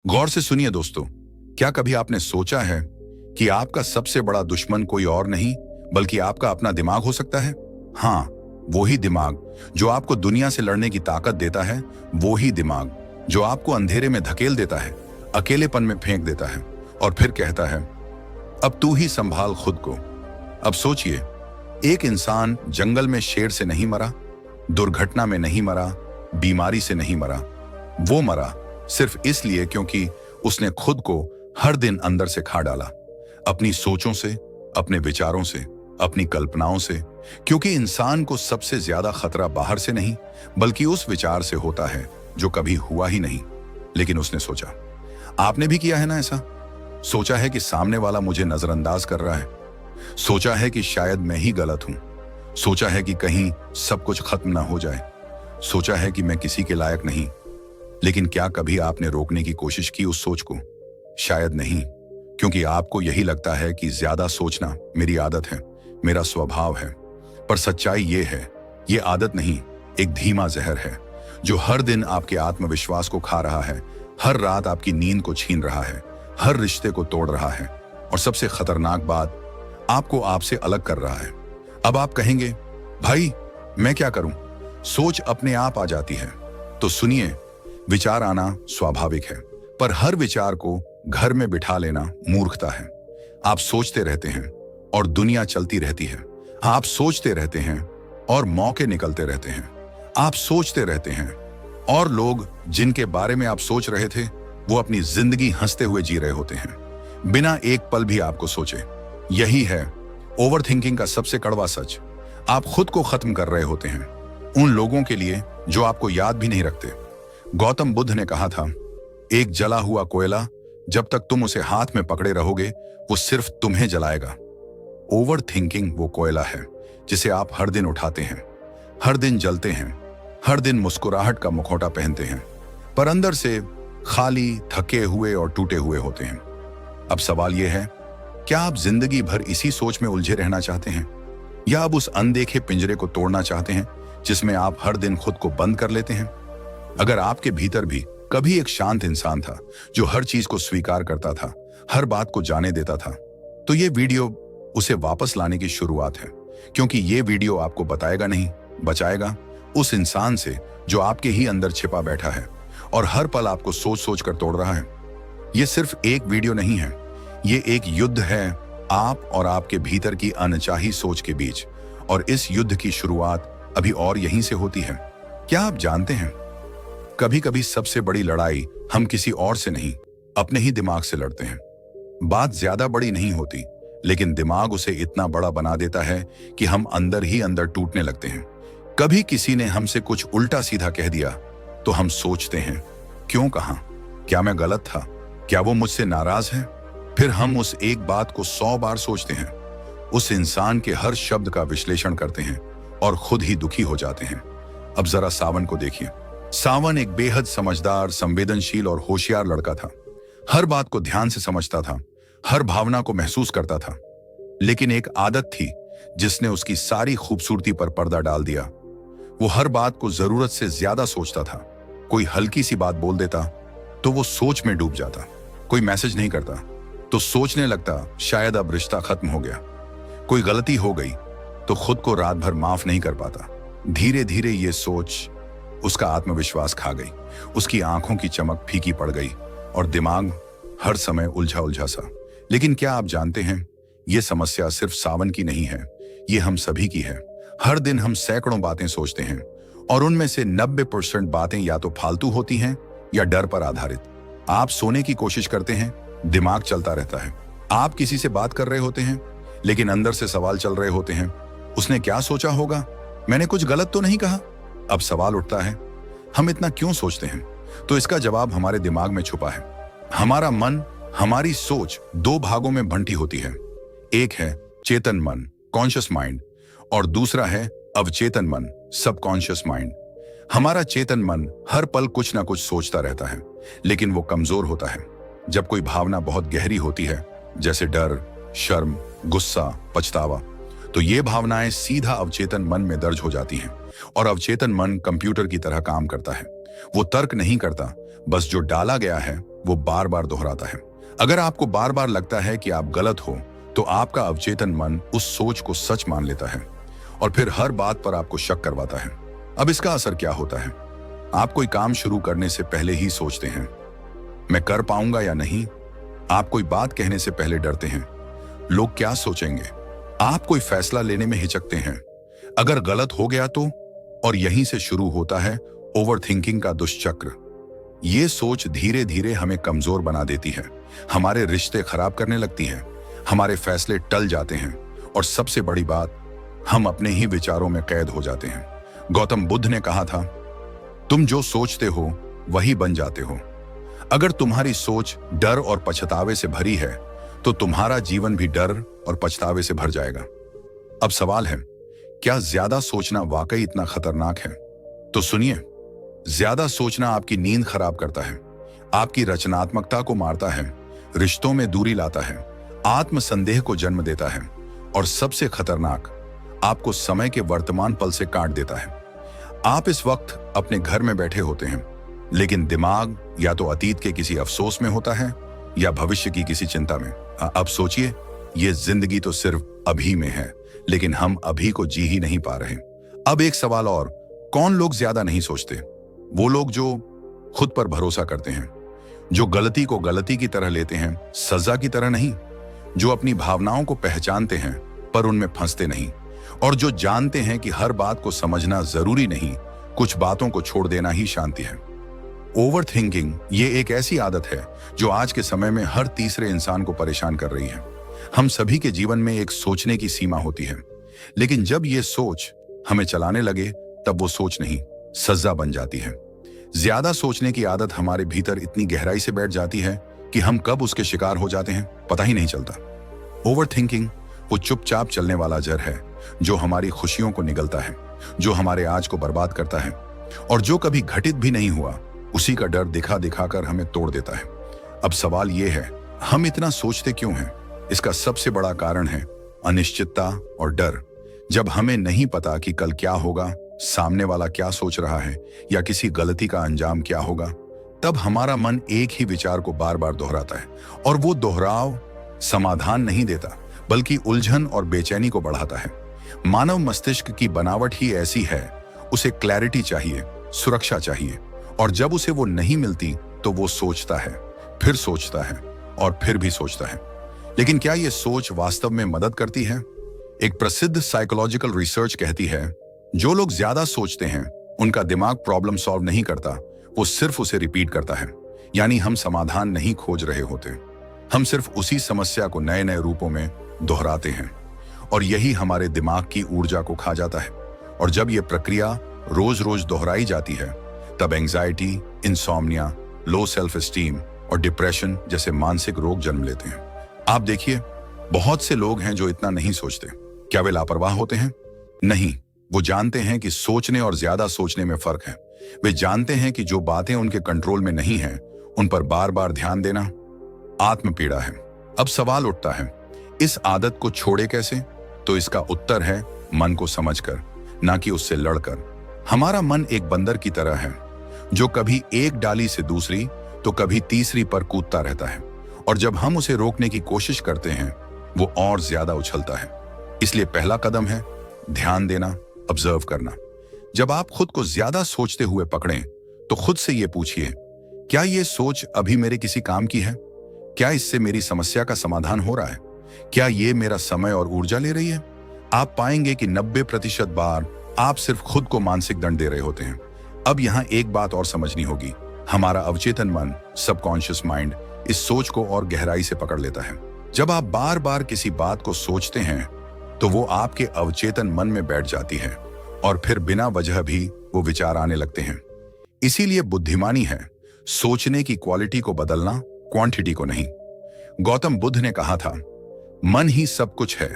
गौर से सुनिए दोस्तों, क्या कभी आपने सोचा है कि आपका सबसे बड़ा दुश्मन कोई और नहीं बल्कि आपका अपना दिमाग हो सकता है? हाँ, वो ही दिमाग जो आपको दुनिया से लड़ने की ताकत देता है, वो ही दिमाग जो आपको अंधेरे में धकेल देता है, अकेलेपन में फेंक देता है और फिर कहता है, अब तू ही संभाल खुद को। अब सोचिए, एक इंसान जंगल में शेर से नहीं मरा, दुर्घटना में नहीं मरा, बीमारी से नहीं मरा। वो मरा सिर्फ इसलिए क्योंकि उसने खुद को हर दिन अंदर से खा डाला, अपनी सोचों से, अपने विचारों से, अपनी कल्पनाओं से। क्योंकि इंसान को सबसे ज्यादा खतरा बाहर से नहीं बल्कि उस विचार से होता है जो कभी हुआ ही नहीं, लेकिन उसने सोचा। आपने भी किया है ना ऐसा? सोचा है कि सामने वाला मुझे नजरअंदाज कर रहा है, सोचा है कि शायद मैं ही गलत हूं, सोचा है कि कहीं सब कुछ खत्म ना हो जाए, सोचा है कि मैं किसी के लायक नहीं। लेकिन क्या कभी आपने रोकने की कोशिश की उस सोच को? शायद नहीं, क्योंकि आपको यही लगता है कि ज्यादा सोचना मेरी आदत है, मेरा स्वभाव है। पर सच्चाई ये है, ये आदत नहीं, एक धीमा जहर है जो हर दिन आपके आत्मविश्वास को खा रहा है, हर रात आपकी नींद को छीन रहा है, हर रिश्ते को तोड़ रहा है और सबसे खतरनाक बात, आपको आपसे अलग कर रहा है। अब आप कहेंगे, भाई मैं क्या करूं? सोच अपने आप आ जाती है। तो सुनिए, विचार आना स्वाभाविक है, पर हर विचार को घर में बिठा लेना मूर्खता है। आप सोचते रहते हैं और दुनिया चलती रहती है। आप सोचते रहते हैं और मौके निकलते रहते हैं। आप सोचते रहते हैं और लोग जिनके बारे में आप सोच रहे थे वो अपनी जिंदगी हंसते हुए जी रहे होते हैं, बिना एक पल भी आपको सोचे। यही है ओवर थिंकिंग का सबसे कड़वा सच। आप खुद को खत्म कर रहे होते हैं उन लोगों के लिए जो आपको याद भी नहीं रखते। गौतम बुद्ध ने कहा था, एक जला हुआ कोयला जब तक तुम उसे हाथ में पकड़े रहोगे वो सिर्फ तुम्हें जलाएगा। ओवर थिंकिंग वो कोयला है जिसे आप हर दिन उठाते हैं, हर दिन जलते हैं, हर दिन मुस्कुराहट का मुखौटा पहनते हैं, पर अंदर से खाली, थके हुए और टूटे हुए होते हैं। अब सवाल यह है, क्या आप जिंदगी भर इसी सोच में उलझे रहना चाहते हैं, या अब उस अनदेखे पिंजरे को तोड़ना चाहते हैं जिसमें आप हर दिन खुद को बंद कर लेते हैं? अगर आपके भीतर भी कभी एक शांत इंसान था जो हर चीज को स्वीकार करता था, हर बात को जाने देता था, तो ये वीडियो उसे वापस लाने की शुरुआत है। क्योंकि ये वीडियो आपको बताएगा नहीं, बचाएगा उस इंसान से जो आपके ही अंदर छिपा बैठा है और हर पल आपको सोच सोच कर तोड़ रहा है। ये सिर्फ एक वीडियो नहीं है, ये एक युद्ध है आप और आपके भीतर की अनचाही सोच के बीच। और इस युद्ध की शुरुआत अभी और यहीं से होती है। क्या आप जानते हैं, कभी कभी सबसे बड़ी लड़ाई हम किसी और से नहीं, अपने ही दिमाग से लड़ते हैं। बात ज्यादा बड़ी नहीं होती, लेकिन दिमाग उसे इतना बड़ा बना देता है कि हम अंदर ही अंदर टूटने लगते हैं। कभी किसी ने हमसे कुछ उल्टा सीधा कह दिया तो हम सोचते हैं, क्यों कहा? क्या मैं गलत था? क्या वो मुझसे नाराज है? फिर हम उस एक बात को 100 बार सोचते हैं, उस इंसान के हर शब्द का विश्लेषण करते हैं और खुद ही दुखी हो जाते हैं। अब जरा सावन को देखिए। सावन एक बेहद समझदार, संवेदनशील और होशियार लड़का था। हर बात को ध्यान से समझता था, हर भावना को महसूस करता था। लेकिन एक आदत थी जिसने उसकी सारी खूबसूरती पर पर्दा डाल दिया। वो हर बात को जरूरत से ज्यादा सोचता था। कोई हल्की सी बात बोल देता तो वो सोच में डूब जाता। कोई मैसेज नहीं करता तो सोचने लगता शायद अब रिश्ता खत्म हो गया। कोई गलती हो गई तो खुद को रात भर माफ नहीं कर पाता। धीरे धीरे ये सोच उसका आत्मविश्वास खा गई, उसकी आंखों की चमक फीकी पड़ गई और दिमाग हर समय उलझा उलझा सा। लेकिन क्या आप जानते हैं, ये समस्या सिर्फ सावन की नहीं है, ये हम सभी की है। हर दिन हम सैकड़ों बातें सोचते हैं और उनमें से 90% बातें या तो फालतू होती हैं या डर पर आधारित। आप सोने की कोशिश करते हैं, दिमाग चलता रहता है। आप किसी से बात कर रहे होते हैं लेकिन अंदर से सवाल चल रहे होते हैं, उसने क्या सोचा होगा? मैंने कुछ गलत तो नहीं कहा? अब सवाल उठता है, हम इतना क्यों सोचते हैं? तो इसका जवाब हमारे दिमाग में छुपा है। हमारा मन, हमारी सोच 2 भागों में बंटी होती है। एक है चेतन मन, कॉन्शियस माइंड, और दूसरा है अवचेतन मन, सबकॉन्शियस माइंड। हमारा चेतन मन हर पल कुछ ना कुछ सोचता रहता है, लेकिन वो कमजोर होता है जब कोई भावना बहुत गहरी होती है, जैसे डर, शर्म, गुस्सा, पछतावा। तो ये भावनाएं सीधा अवचेतन मन में दर्ज हो जाती हैं और अवचेतन मन कंप्यूटर की तरह काम करता है। वो तर्क नहीं करता, बस जो डाला गया है वो बार बार दोहराता है। अगर आपको बार बार लगता है कि आप गलत हो, तो आपका अवचेतन मन उस सोच को सच मान लेता है और फिर हर बात पर आपको शक करवाता है। अब इसका असर क्या होता है? आप कोई काम शुरू करने से पहले ही सोचते हैं, मैं कर पाऊंगा या नहीं। आप कोई बात कहने से पहले डरते हैं, लोग क्या सोचेंगे। आप कोई फैसला लेने में हिचकते हैं, अगर गलत हो गया तो। और यहीं से शुरू होता है ओवरथिंकिंग का दुष्चक्र। ये सोच धीरे धीरे हमें कमजोर बना देती है, हमारे रिश्ते खराब करने लगती है, हमारे फैसले टल जाते हैं और सबसे बड़ी बात, हम अपने ही विचारों में कैद हो जाते हैं। गौतम बुद्ध ने कहा था, तुम जो सोचते हो वही बन जाते हो। अगर तुम्हारी सोच डर और पछतावे से भरी है तो तुम्हारा जीवन भी डर और पछतावे से भर जाएगा। अब सवाल है, क्या ज्यादा सोचना वाकई इतना खतरनाक है? तो सुनिए, ज्यादा सोचना आपकी नींद खराब करता है, आपकी रचनात्मकता को मारता है, रिश्तों में दूरी लाता है, आत्मसंदेह को जन्म देता है और सबसे खतरनाक, आपको समय के वर्तमान पल से काट देता है। आप इस वक्त अपने घर में बैठे होते हैं, लेकिन दिमाग या तो अतीत के किसी अफसोस में होता है या भविष्य की किसी चिंता में। अब सोचिए, ये जिंदगी तो सिर्फ अभी में है, लेकिन हम अभी को जी ही नहीं पा रहे। अब एक सवाल और, कौन लोग ज्यादा नहीं सोचते? वो लोग जो खुद पर भरोसा करते हैं, जो गलती को गलती की तरह लेते हैं, सजा की तरह नहीं, जो अपनी भावनाओं को पहचानते हैं पर उनमें फंसते नहीं, और जो जानते हैं कि हर बात को समझना जरूरी नहीं, कुछ बातों को छोड़ देना ही शांति है। ओवर थिंकिंग ये एक ऐसी आदत है जो आज के समय में हर तीसरे इंसान को परेशान कर रही है। हम सभी के जीवन में एक सोचने की सीमा होती है, लेकिन जब ये सोच हमें चलाने लगे तब वो सोच नहीं, सजा बन जाती है। ज्यादा सोचने की आदत हमारे भीतर इतनी गहराई से बैठ जाती है कि हम कब उसके शिकार हो जाते हैं पता ही नहीं चलता। ओवर थिंकिंग वो चुपचाप चलने वाला जहर है जो हमारी खुशियों को निगलता है, जो हमारे आज को बर्बाद करता है और जो कभी घटित भी नहीं हुआ उसी का डर दिखा दिखा कर हमें तोड़ देता है। अब सवाल ये है, हम इतना सोचते क्यों हैं? इसका सबसे बड़ा कारण है अनिश्चितता और डर। जब हमें नहीं पता कि कल क्या होगा, सामने वाला क्या सोच रहा है या किसी गलती का अंजाम क्या होगा, तब हमारा मन एक ही विचार को बार बार दोहराता है और वो दोहराव समाधान नहीं देता बल्कि उलझन और बेचैनी को बढ़ाता है। मानव मस्तिष्क की बनावट ही ऐसी है, उसे क्लैरिटी चाहिए, सुरक्षा चाहिए, और जब उसे वो नहीं मिलती तो वो सोचता है, फिर सोचता है और फिर भी सोचता है। लेकिन क्या ये सोच वास्तव में मदद करती है? एक प्रसिद्ध साइकोलॉजिकल रिसर्च कहती है, जो लोग ज्यादा सोचते हैं उनका दिमाग प्रॉब्लम सॉल्व नहीं करता, वो सिर्फ उसे रिपीट करता है। यानी हम समाधान नहीं खोज रहे होते, हम सिर्फ उसी समस्या को नए नए रूपों में दोहराते हैं और यही हमारे दिमाग की ऊर्जा को खा जाता है। और जब ये प्रक्रिया रोज रोज दोहराई जाती है तब anxiety, insomnia, low self esteem और डिप्रेशन जैसे मानसिक रोग जन्म लेते हैं। आप देखिए, बहुत से लोग हैं जो इतना नहीं सोचते। क्या वे लापरवाह होते हैं? नहीं, वो जानते हैं कि सोचने और ज्यादा सोचने में फर्क है। वे जानते हैं कि जो बातें उनके कंट्रोल में नहीं है उन पर बार बार ध्यान देना आत्मपीड़ा है। अब सवाल उठता है, इस आदत को छोड़े कैसे? तो इसका उत्तर है मन को समझकर, ना कि उससे लड़कर। हमारा मन एक बंदर की तरह है जो कभी एक डाली से दूसरी तो कभी तीसरी पर कूदता रहता है, और जब हम उसे रोकने की कोशिश करते हैं वो और ज्यादा उछलता है। इसलिए पहला कदम है ध्यान देना, ऑब्जर्व करना। जब आप खुद को ज्यादा सोचते हुए पकड़ें तो खुद से ये पूछिए, क्या ये सोच अभी मेरे किसी काम की है? क्या इससे मेरी समस्या का समाधान हो रहा है? क्या ये मेरा समय और ऊर्जा ले रही है? आप पाएंगे कि 90% बार आप सिर्फ खुद को मानसिक दंड दे रहे होते हैं। अब यहाँ एक बात और समझनी होगी, हमारा अवचेतन मन, सबकॉन्शियस माइंड, इस सोच को और गहराई से पकड़ लेता है। जब आप बार बार किसी बात को सोचते हैं तो वो आपके अवचेतन मन में बैठ जाती है और फिर बिना वजह भी वो विचार आने लगते हैं। इसीलिए बुद्धिमानी है सोचने की क्वालिटी को बदलना, क्वांटिटी को नहीं। गौतम बुद्ध ने कहा था, मन ही सब कुछ है,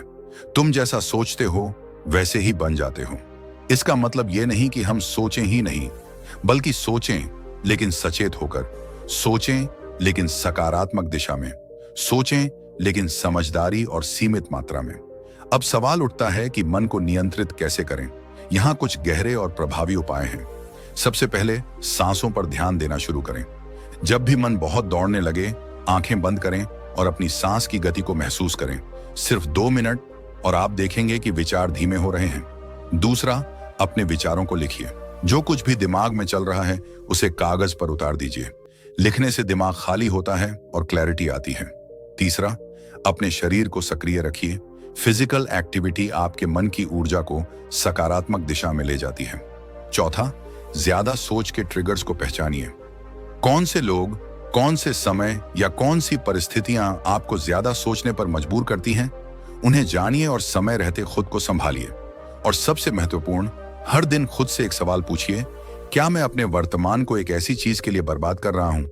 तुम जैसा सोचते हो वैसे ही बन जाते हो। इसका मतलब ये नहीं कि हम सोचें ही नहीं, बल्कि सोचें लेकिन सचेत होकर, सोचें लेकिन सकारात्मक दिशा में, सोचें लेकिन समझदारी और सीमित मात्रा में। अब सवाल उठता है कि मन को नियंत्रित कैसे करें? यहाँ कुछ गहरे और प्रभावी उपाय हैं। सबसे पहले सांसों पर ध्यान देना शुरू करें। जब भी मन बहुत दौड़ने लगे, आंखें बंद करें और अपनी सांस की गति को महसूस करें। सिर्फ 2 मिनट और आप देखेंगे कि विचार धीमे हो रहे हैं। दूसरा, अपने विचारों को लिखिए। जो कुछ भी दिमाग में चल रहा है उसे कागज पर उतार दीजिए। लिखने से दिमाग खाली होता है और क्लैरिटी आती है। तीसरा, अपने शरीर को सक्रिय रखिए। फिजिकल एक्टिविटी आपके मन की ऊर्जा को सकारात्मक दिशा में ले जाती है। चौथा, ज्यादा सोच के ट्रिगर्स को पहचानिए। कौन से लोग, कौन से समय या कौन सी परिस्थितियां आपको ज्यादा सोचने पर मजबूर करती हैं, उन्हें जानिए और समय रहते खुद को संभालिए। और सबसे महत्वपूर्ण, हर दिन खुद से एक सवाल पूछिए, क्या मैं अपने वर्तमान को एक ऐसी चीज के लिए बर्बाद कर रहा हूं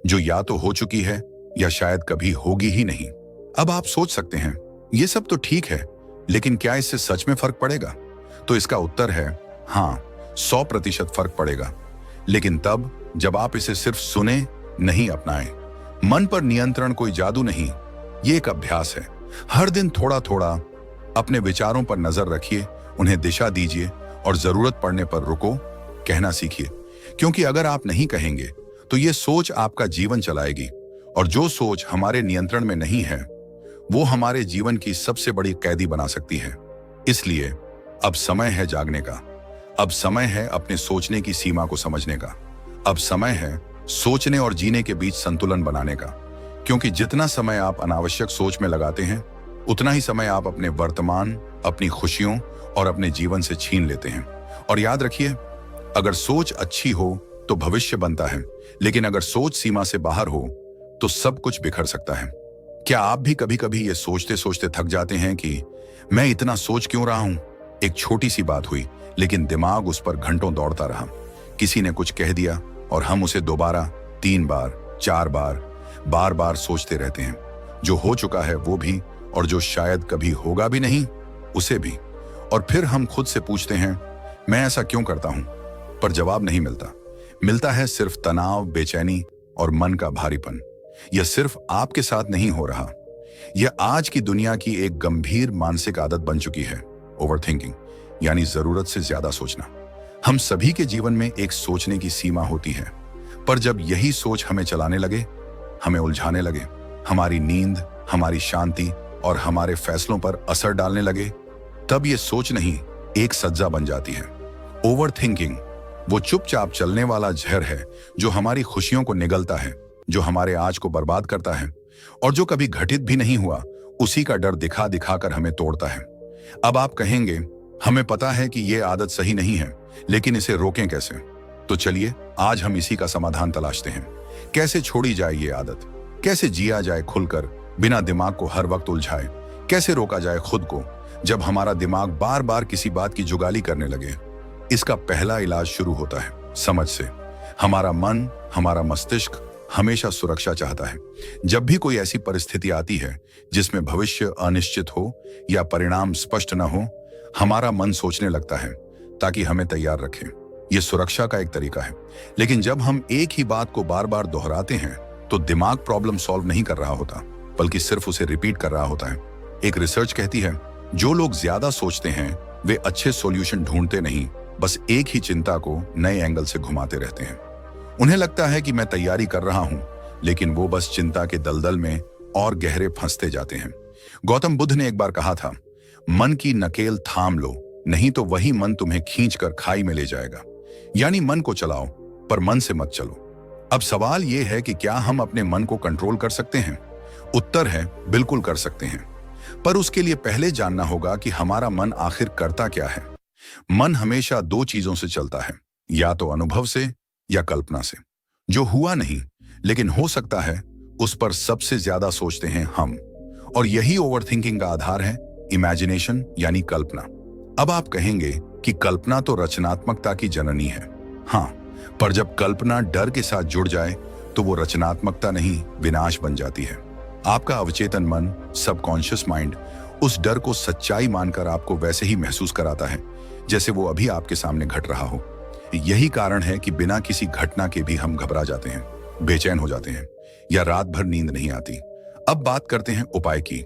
जो या तो हो चुकी है या शायद कभी होगी ही नहीं। अब आप सोच सकते हैं, ये सब तो ठीक है, लेकिन क्या इससे सच में फर्क पड़ेगा? तो इसका उत्तर है हाँ, 100% फर्क पड़ेगा, लेकिन तब जब आप इसे सिर्फ सुने, नहीं अपनाएं। मन पर नियंत्रण कोई जादू नहीं, ये एक अभ्यास है। हर दिन थोड़ा थोड़ा अपने विचारों पर नजर रखिए, उन्हें दिशा दीजिए और जरूरत पड़ने पर रुको, कहना सीखिए। क्योंकि अगर आप नहीं कहेंगे तो ये सोच आपका जीवन चलाएगी, और जो सोच हमारे नियंत्रण में नहीं है वो हमारे जीवन की सबसे बड़ी कैदी बना सकती है। इसलिए अब समय है जागने का। अब समय है अपने सोचने की सीमा को समझने का। अब समय है सोचने और जीने के बीच संतुलन बनाने का। क्योंकि जितना समय आप अनावश्यक सोच में लगाते हैं, उतना ही समय आप अपने वर्तमान, अपनी खुशियों और अपने जीवन से छीन लेते हैं। और याद रखिए, अगर सोच अच्छी हो तो भविष्य बनता है, लेकिन अगर सोच सीमा से बाहर हो तो सब कुछ बिखर सकता है। क्या आप भी कभी कभी ये सोचते सोचते थक जाते हैं कि मैं इतना सोच क्यों रहा हूं? एक छोटी सी बात हुई, लेकिन दिमाग उस पर घंटों दौड़ता रहा। किसी ने कुछ कह दिया और हम उसे दोबारा 3 बार, 4 बार, बार बार सोचते रहते हैं। जो हो चुका है वो भी, और जो शायद कभी होगा भी नहीं, उसे भी। और फिर हम खुद से पूछते हैं, मैं ऐसा क्यों करता हूं? पर जवाब नहीं मिलता। मिलता है सिर्फ तनाव, बेचैनी और मन का भारीपन। यह सिर्फ आपके साथ नहीं हो रहा, यह आज की दुनिया की एक गंभीर मानसिक आदत बन चुकी है। ओवरथिंकिंग, यानी जरूरत से ज्यादा सोचना। हम सभी के जीवन में एक सोचने की सीमा होती है, पर जब यही सोच हमें चलाने लगे, हमें उलझाने लगे, हमारी नींद, हमारी शांति और हमारे फैसलों पर असर डालने लगे, तब ये सोच नहीं, एक सज्जा बन जाती है। ओवरथिंकिंग वो चुपचाप चलने वाला जहर है जो हमारी खुशियों को निगलता है, जो हमारे आज को बर्बाद करता है, और जो कभी घटित भी नहीं हुआ उसी का डर दिखा दिखा कर हमें तोड़ता है। अब आप कहेंगे, हमें पता है कि ये आदत सही नहीं है, लेकिन इसे रोकें कैसे? तो चलिए आज हम इसी का समाधान तलाशते हैं। कैसे छोड़ी जाए ये आदत? कैसे जिया जाए खुलकर, बिना दिमाग को हर वक्त उलझाए? कैसे रोका जाए खुद को जब हमारा दिमाग बार बार किसी बात की जुगाली करने लगे? इसका पहला इलाज शुरू होता है समझ से। हमारा मन, हमारा मस्तिष्क हमेशा सुरक्षा चाहता है। जब भी कोई ऐसी परिस्थिति आती है जिसमें भविष्य अनिश्चित हो या परिणाम स्पष्ट न हो, हमारा मन सोचने लगता है ताकि हमें तैयार रखे। यह सुरक्षा का एक तरीका है। लेकिन जब हम एक ही बात को बार बार दोहराते हैं तो दिमाग प्रॉब्लम सॉल्व नहीं कर रहा होता, बल्कि सिर्फ उसे रिपीट कर रहा होता है। एक रिसर्च कहती है, जो लोग ज्यादा सोचते हैं वे अच्छे सॉल्यूशन ढूंढते नहीं, बस एक ही चिंता को नए एंगल से घुमाते रहते हैं। उन्हें लगता है कि मैं तैयारी कर रहा हूं, लेकिन वो बस चिंता के दलदल में और गहरे फंसते जाते हैं। गौतम बुद्ध ने एक बार कहा था, मन की नकेल थाम लो, नहीं तो वही मन तुम्हें खींचकर खाई में ले जाएगा। यानी मन को चलाओ, पर मन से मत चलो। अब सवाल यह है कि क्या हम अपने मन को कंट्रोल कर सकते हैं? उत्तर है, बिल्कुल कर सकते हैं। पर उसके लिए पहले जानना होगा कि हमारा मन आखिर करता क्या है। मन हमेशा 2 चीजों से चलता है, या तो अनुभव से या कल्पना से। जो हुआ नहीं लेकिन हो सकता है, उस पर सबसे ज्यादा सोचते हैं हम। और यही ओवरथिंकिंग का आधार है, इमेजिनेशन यानी कल्पना। अब आप कहेंगे कि कल्पना तो रचनात्मकता की जननी है। हाँ, पर जब कल्पना डर के साथ जुड़ जाए तो वो रचनात्मकता नहीं, विनाश बन जाती है। आपका अवचेतन मन, सबकॉन्शियस माइंड, उस डर को सच्चाई मानकर आपको वैसे ही महसूस कराता है जैसे वो अभी आपके सामने घट रहा हो। यही कारण है कि बिना किसी घटना के भी हम घबरा जाते हैं, बेचैन हो जाते हैं, या रात भर नींद नहीं आती। अब बात करते हैं उपाय की।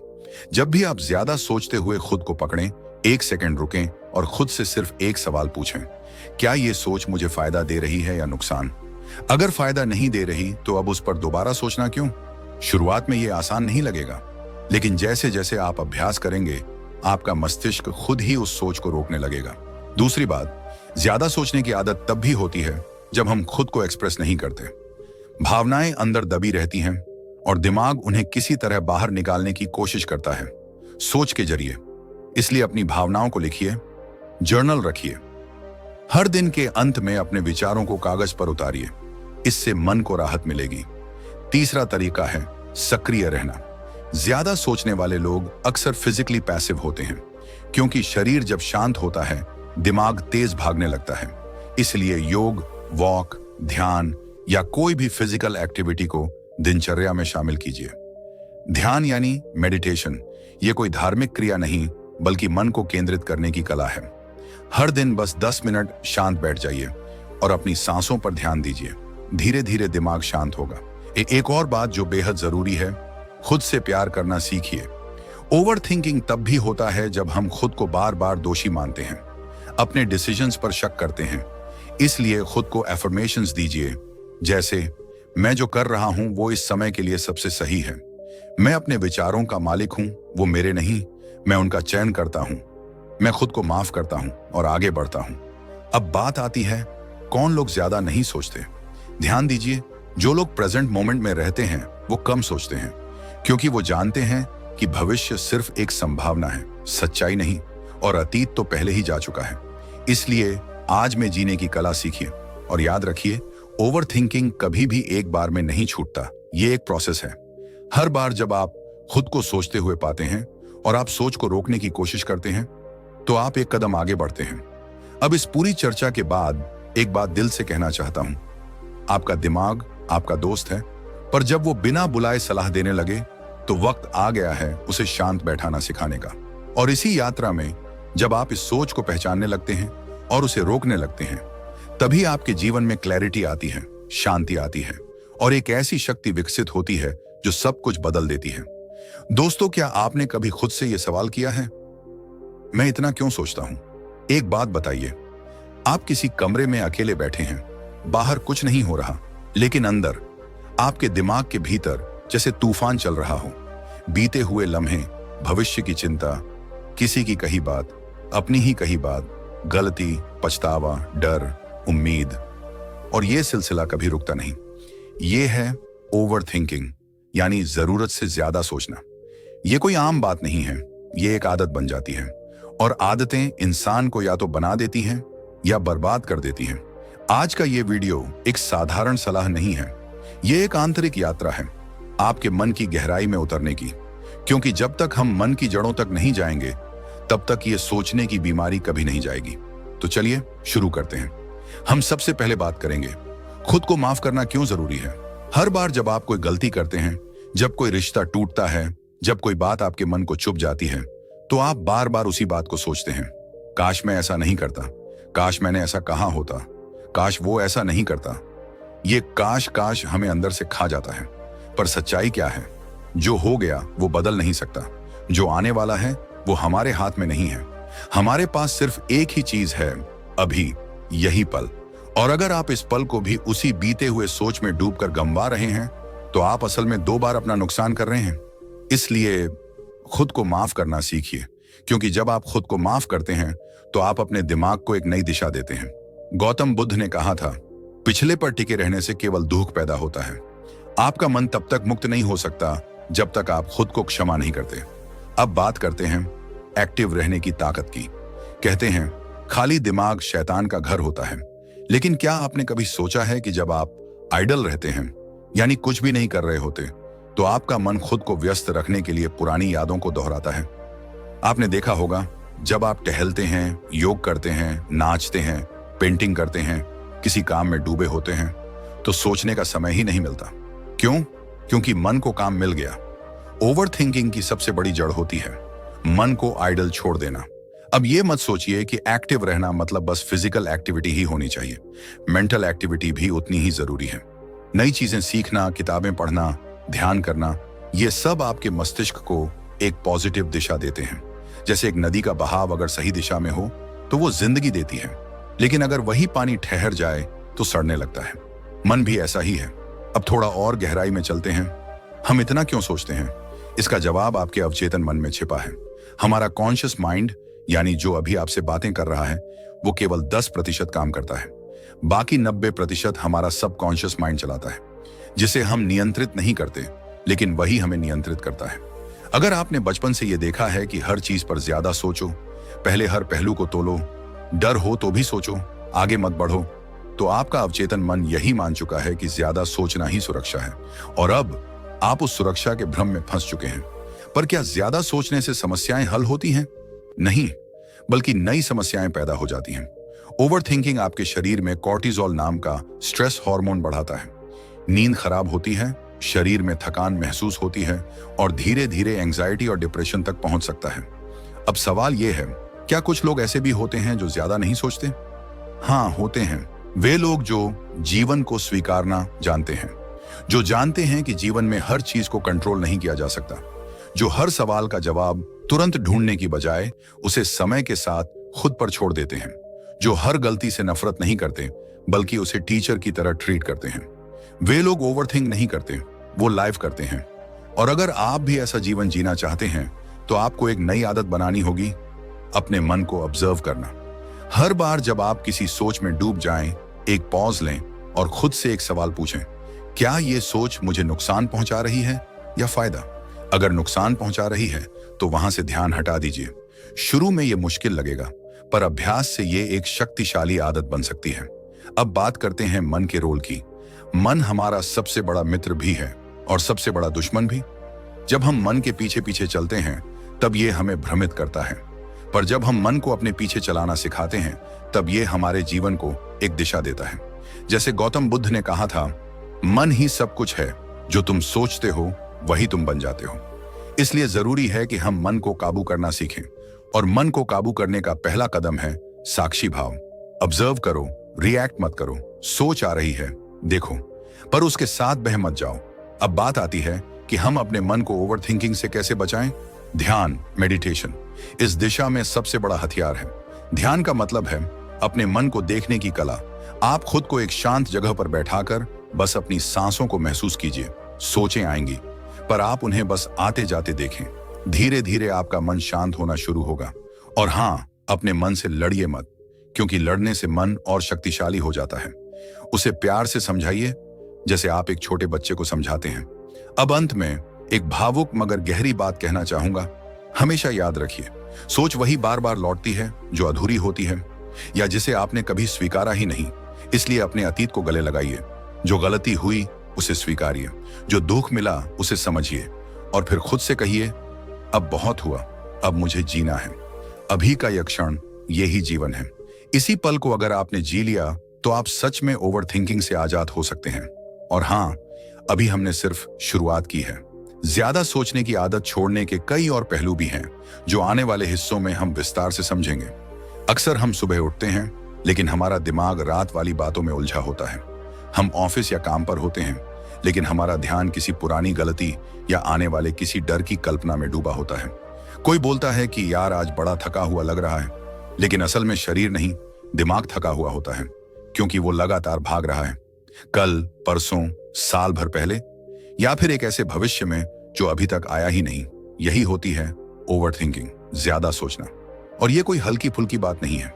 जब भी आप ज्यादा सोचते हुए खुद को पकड़ें, 1 सेकंड रुकें और खुद से सिर्फ एक सवाल पूछें, क्या ये सोच मुझे फायदा दे रही है या नुकसान? अगर फायदा नहीं दे रही तो अब उस पर दोबारा सोचना क्यों? शुरुआत में यह आसान नहीं लगेगा, लेकिन जैसे जैसे आप अभ्यास करेंगे आपका मस्तिष्क खुद ही उस सोच को रोकने लगेगा। दूसरी बात, ज्यादा सोचने की आदत तब भी होती है जब हम खुद को एक्सप्रेस नहीं करते। भावनाएं अंदर दबी रहती हैं और दिमाग उन्हें किसी तरह बाहर निकालने की कोशिश करता है, सोच के जरिए। इसलिए अपनी भावनाओं को लिखिए, जर्नल रखिए। हर दिन के अंत में अपने विचारों को कागज पर उतारिए, इससे मन को राहत मिलेगी। तीसरा तरीका है सक्रिय रहना। ज्यादा सोचने वाले लोग अक्सर फिजिकली पैसिव होते हैं, क्योंकि शरीर जब शांत होता है दिमाग तेज भागने लगता है। इसलिए योग, वॉक, ध्यान या कोई भी फिजिकल एक्टिविटी को दिनचर्या में शामिल कीजिए। ध्यान यानी मेडिटेशन, ये कोई धार्मिक क्रिया नहीं बल्कि मन को केंद्रित करने की कला है। हर दिन बस 10 मिनट शांत बैठ जाइए और अपनी सांसों पर ध्यान दीजिए। धीरे धीरे दिमाग शांत होगा। एक और बात जो बेहद जरूरी है, खुद से प्यार करना सीखिए। ओवर थिंकिंग तब भी होता है जब हम खुद को बार बार दोषी मानते हैं, अपने डिसीजंस पर शक करते हैं। इसलिए खुद को एफर्मेशंस दीजिए, जैसे मैं जो कर रहा हूं वो इस समय के लिए सबसे सही है। मैं अपने विचारों का मालिक हूं, वो मेरे नहीं, मैं उनका चयन करता हूं। मैं खुद को माफ करता हूं और आगे बढ़ता हूं। अब बात आती है, कौन लोग ज्यादा नहीं सोचते? ध्यान दीजिए, जो लोग प्रेजेंट मोमेंट में रहते हैं वो कम सोचते हैं, क्योंकि वो जानते हैं कि भविष्य सिर्फ एक संभावना है, सच्चाई नहीं, और अतीत तो पहले ही जा चुका है। इसलिए आज में जीने की कला सीखिए और याद रखिए, ओवर थिंकिंग कभी भी एक बार में नहीं छूटता, ये एक प्रोसेस है। हर बार जब आप खुद को सोचते हुए पाते हैं और आप सोच को रोकने की कोशिश करते हैं तो आप एक कदम आगे बढ़ते हैं। अब इस पूरी चर्चा के बाद एक बात दिल से कहना चाहता हूं, आपका दिमाग आपका दोस्त है, पर जब वो बिना बुलाए सलाह देने लगे तो वक्त आ गया है उसे शांत बैठाना सिखाने का। और इसी यात्रा में जब आप इस सोच को पहचानने लगते हैं और उसे रोकने लगते हैं, तभी आपके जीवन में क्लैरिटी आती है, शांति आती है और एक ऐसी शक्ति विकसित होती है जो सब कुछ बदल देती है। दोस्तों, क्या आपने कभी खुद से यह सवाल किया है, मैं इतना क्यों सोचता हूं? एक बात बताइए, आप किसी कमरे में अकेले बैठे हैं, बाहर कुछ नहीं हो रहा, लेकिन अंदर आपके दिमाग के भीतर जैसे तूफान चल रहा हो। बीते हुए लम्हे, भविष्य की चिंता, किसी की कही बात, अपनी ही कही बात, गलती, पछतावा, डर, उम्मीद, और यह सिलसिला कभी रुकता नहीं। यह है ओवर थिंकिंग, यानी जरूरत से ज्यादा सोचना। यह कोई आम बात नहीं है, यह एक आदत बन जाती है और आदतें इंसान को या तो बना देती हैं या बर्बाद कर देती हैं। आज का ये वीडियो एक साधारण सलाह नहीं है, यह एक आंतरिक यात्रा है आपके मन की गहराई में उतरने की, क्योंकि जब तक हम मन की जड़ों तक नहीं जाएंगे तब तक ये सोचने की बीमारी कभी नहीं जाएगी। तो चलिए शुरू करते हैं। हम सबसे पहले बात करेंगे, खुद को माफ करना क्यों जरूरी है। हर बार जब आप कोई गलती करते हैं, जब कोई रिश्ता टूटता है, जब कोई बात आपके मन को चुभ जाती है, तो आप बार बार उसी बात को सोचते हैं, काश मैं ऐसा नहीं करता, काश मैंने ऐसा कहा होता, काश वो ऐसा नहीं करता। ये काश काश हमें अंदर से खा जाता है। पर सच्चाई क्या है? जो हो गया वो बदल नहीं सकता, जो आने वाला है वो हमारे हाथ में नहीं है। हमारे पास सिर्फ एक ही चीज है, अभी, यही पल। और अगर आप इस पल को भी उसी बीते हुए सोच में डूबकर गंवा रहे हैं तो आप असल में 2 बार अपना नुकसान कर रहे हैं। इसलिए खुद को माफ करना सीखिए, क्योंकि जब आप खुद को माफ करते हैं तो आप अपने दिमाग को एक नई दिशा देते हैं। गौतम बुद्ध ने कहा था, पिछले पर टिके रहने से केवल दुख पैदा होता है। आपका मन तब तक मुक्त नहीं हो सकता जब तक आप खुद को क्षमा नहीं करते। अब बात करते हैं एक्टिव रहने की ताकत की। कहते हैं खाली दिमाग शैतान का घर होता है, लेकिन क्या आपने कभी सोचा है कि जब आप आइडल रहते हैं, यानी कुछ भी नहीं कर रहे होते, तो आपका मन खुद को व्यस्त रखने के लिए पुरानी यादों को दोहराता है। आपने देखा होगा, जब आप टहलते हैं, योग करते हैं, नाचते हैं, पेंटिंग करते हैं, किसी काम में डूबे होते हैं, तो सोचने का समय ही नहीं मिलता। क्यों? क्योंकि मन को काम मिल गया। ओवर थिंकिंग की सबसे बड़ी जड़ होती है मन को आइडल छोड़ देना। अब ये मत सोचिए कि एक्टिव रहना मतलब बस फिजिकल एक्टिविटी ही होनी चाहिए। मेंटल एक्टिविटी भी उतनी ही जरूरी है। नई चीजें सीखना, किताबें पढ़ना, ध्यान करना, ये सब आपके मस्तिष्क को एक पॉजिटिव दिशा देते हैं। जैसे एक नदी का बहाव अगर सही दिशा में हो तो वो जिंदगी देती है, लेकिन अगर वही पानी ठहर जाए तो सड़ने लगता है। मन भी ऐसा ही है। अब थोड़ा और गहराई में चलते हैं। हम इतना क्यों सोचते हैं? इसका जवाब आपके अवचेतन मन में छिपा है। हमारा कॉन्शियस माइंड, यानी जो अभी आपसे बातें कर रहा है, वो केवल 10% काम करता है। बाकी 90% हमारा सबकॉन्शियस माइंड चलाता है, जिसे हम नियंत्रित नहीं करते, लेकिन वही हमें नियंत्रित करता है। अगर आपने बचपन से यह देखा है कि हर चीज पर ज्यादा सोचो, पहले हर पहलू को तोलो, डर हो तो भी सोचो, आगे मत बढ़ो, तो आपका अवचेतन मन यही मान चुका है कि ज्यादा सोचना ही सुरक्षा है। और अब आप उस सुरक्षा के भ्रम में फंस चुके हैं। पर क्या ज्यादा सोचने से समस्याएं हल होती हैं? नहीं, बल्कि नई समस्याएं पैदा हो जाती हैं। ओवरथिंकिंग आपके शरीर में कॉर्टिसोल नाम का स्ट्रेस हार्मोन बढ़ाता है। नींद खराब होती है, शरीर में थकान महसूस होती है और धीरे धीरे एंजाइटी और डिप्रेशन तक पहुंच सकता है। अब सवाल यह है, क्या कुछ लोग ऐसे भी होते हैं जो ज्यादा नहीं सोचते? हाँ, होते हैं। वे लोग जो जीवन को स्वीकारना जानते हैं, जो जानते हैं कि जीवन में हर चीज को कंट्रोल नहीं किया जा सकता, जो हर सवाल का जवाब तुरंत ढूंढने की बजाय उसे समय के साथ खुद पर छोड़ देते हैं, जो हर गलती से नफरत नहीं करते बल्कि उसे टीचर की तरह ट्रीट करते हैं। वे लोग ओवरथिंक नहीं करते, वो लाइव करते हैं। और अगर आप भी ऐसा जीवन जीना चाहते हैं तो आपको एक नई आदत बनानी होगी, अपने मन को ऑब्जर्व करना। हर बार जब आप किसी सोच में डूब जाएं, एक पॉज लें और खुद से एक सवाल पूछें, क्या ये सोच मुझे नुकसान पहुंचा रही है या फायदा? अगर नुकसान पहुंचा रही है तो वहां से ध्यान हटा दीजिए। शुरू में ये मुश्किल लगेगा, पर अभ्यास से ये एक शक्तिशाली आदत बन सकती है। अब बात करते हैं मन के रोल की। मन हमारा सबसे बड़ा मित्र भी है और सबसे बड़ा दुश्मन भी। जब हम मन के पीछे पीछे चलते हैं तब ये हमें भ्रमित करता है, पर जब हम मन को अपने पीछे चलाना सिखाते हैं तब ये हमारे जीवन को एक दिशा देता है। जैसे गौतम बुद्ध ने कहा था, मन ही सब कुछ है, जो तुम सोचते हो वही तुम बन जाते हो। इसलिए जरूरी है कि हम मन को काबू करना सीखें, और मन को काबू करने का पहला कदम है साक्षी भाव। ऑब्जर्व करो, रिएक्ट मत करो। सोच आ रही है, देखो, पर उसके साथ बह मत जाओ। अब बात आती है कि हम अपने मन को ओवरथिंकिंग से कैसे बचाएं। ध्यान, मेडिटेशन इस दिशा में सबसे बड़ा हथियार है। ध्यान का मतलब है अपने मन को देखने की कला। आप खुद को एक शांत जगह पर बैठाकर बस अपनी सांसों को महसूस कीजिए। सोचें आएंगी, पर आप उन्हें बस आते जाते देखें। धीरे धीरे आपका मन शांत होना शुरू होगा। और हाँ, अपने मन से लड़िए मत, क्योंकि लड़ने से मन और शक्तिशाली हो जाता है। उसे प्यार से समझाइए, जैसे आप एक छोटे बच्चे को समझाते हैं। अब अंत में एक भावुक मगर गहरी बात कहना चाहूंगा। हमेशा याद रखिए, सोच वही बार बार लौटती है जो अधूरी होती है या जिसे आपने कभी स्वीकारा ही नहीं। इसलिए अपने अतीत को गले लगाइए। जो गलती हुई उसे स्वीकारिए, जो दुख मिला उसे समझिए, और फिर खुद से कहिए, अब बहुत हुआ, अब मुझे जीना है। अभी का यह क्षण, यही जीवन है। इसी पल को अगर आपने जी लिया तो आप सच में ओवरथिंकिंग से आजाद हो सकते हैं। और हाँ, अभी हमने सिर्फ शुरुआत की है। ज्यादा सोचने की आदत छोड़ने के कई और पहलू भी हैं, जो आने वाले हिस्सों में हम विस्तार से समझेंगे। अक्सर हम सुबह उठते हैं, लेकिन हमारा दिमाग रात वाली बातों में उलझा होता है। हम ऑफिस या काम पर होते हैं, लेकिन हमारा ध्यान किसी पुरानी गलती या आने वाले किसी डर की कल्पना में डूबा होता है। कोई बोलता है कि यार आज बड़ा थका हुआ लग रहा है, लेकिन असल में शरीर नहीं, दिमाग थका हुआ होता है, क्योंकि वो लगातार भाग रहा है। कल, परसों, साल भर पहले, या फिर एक ऐसे भविष्य में जो अभी तक आया ही नहीं। यही होती है ओवरथिंकिंग, ज्यादा सोचना। और ये कोई हल्की फुल्की बात नहीं है।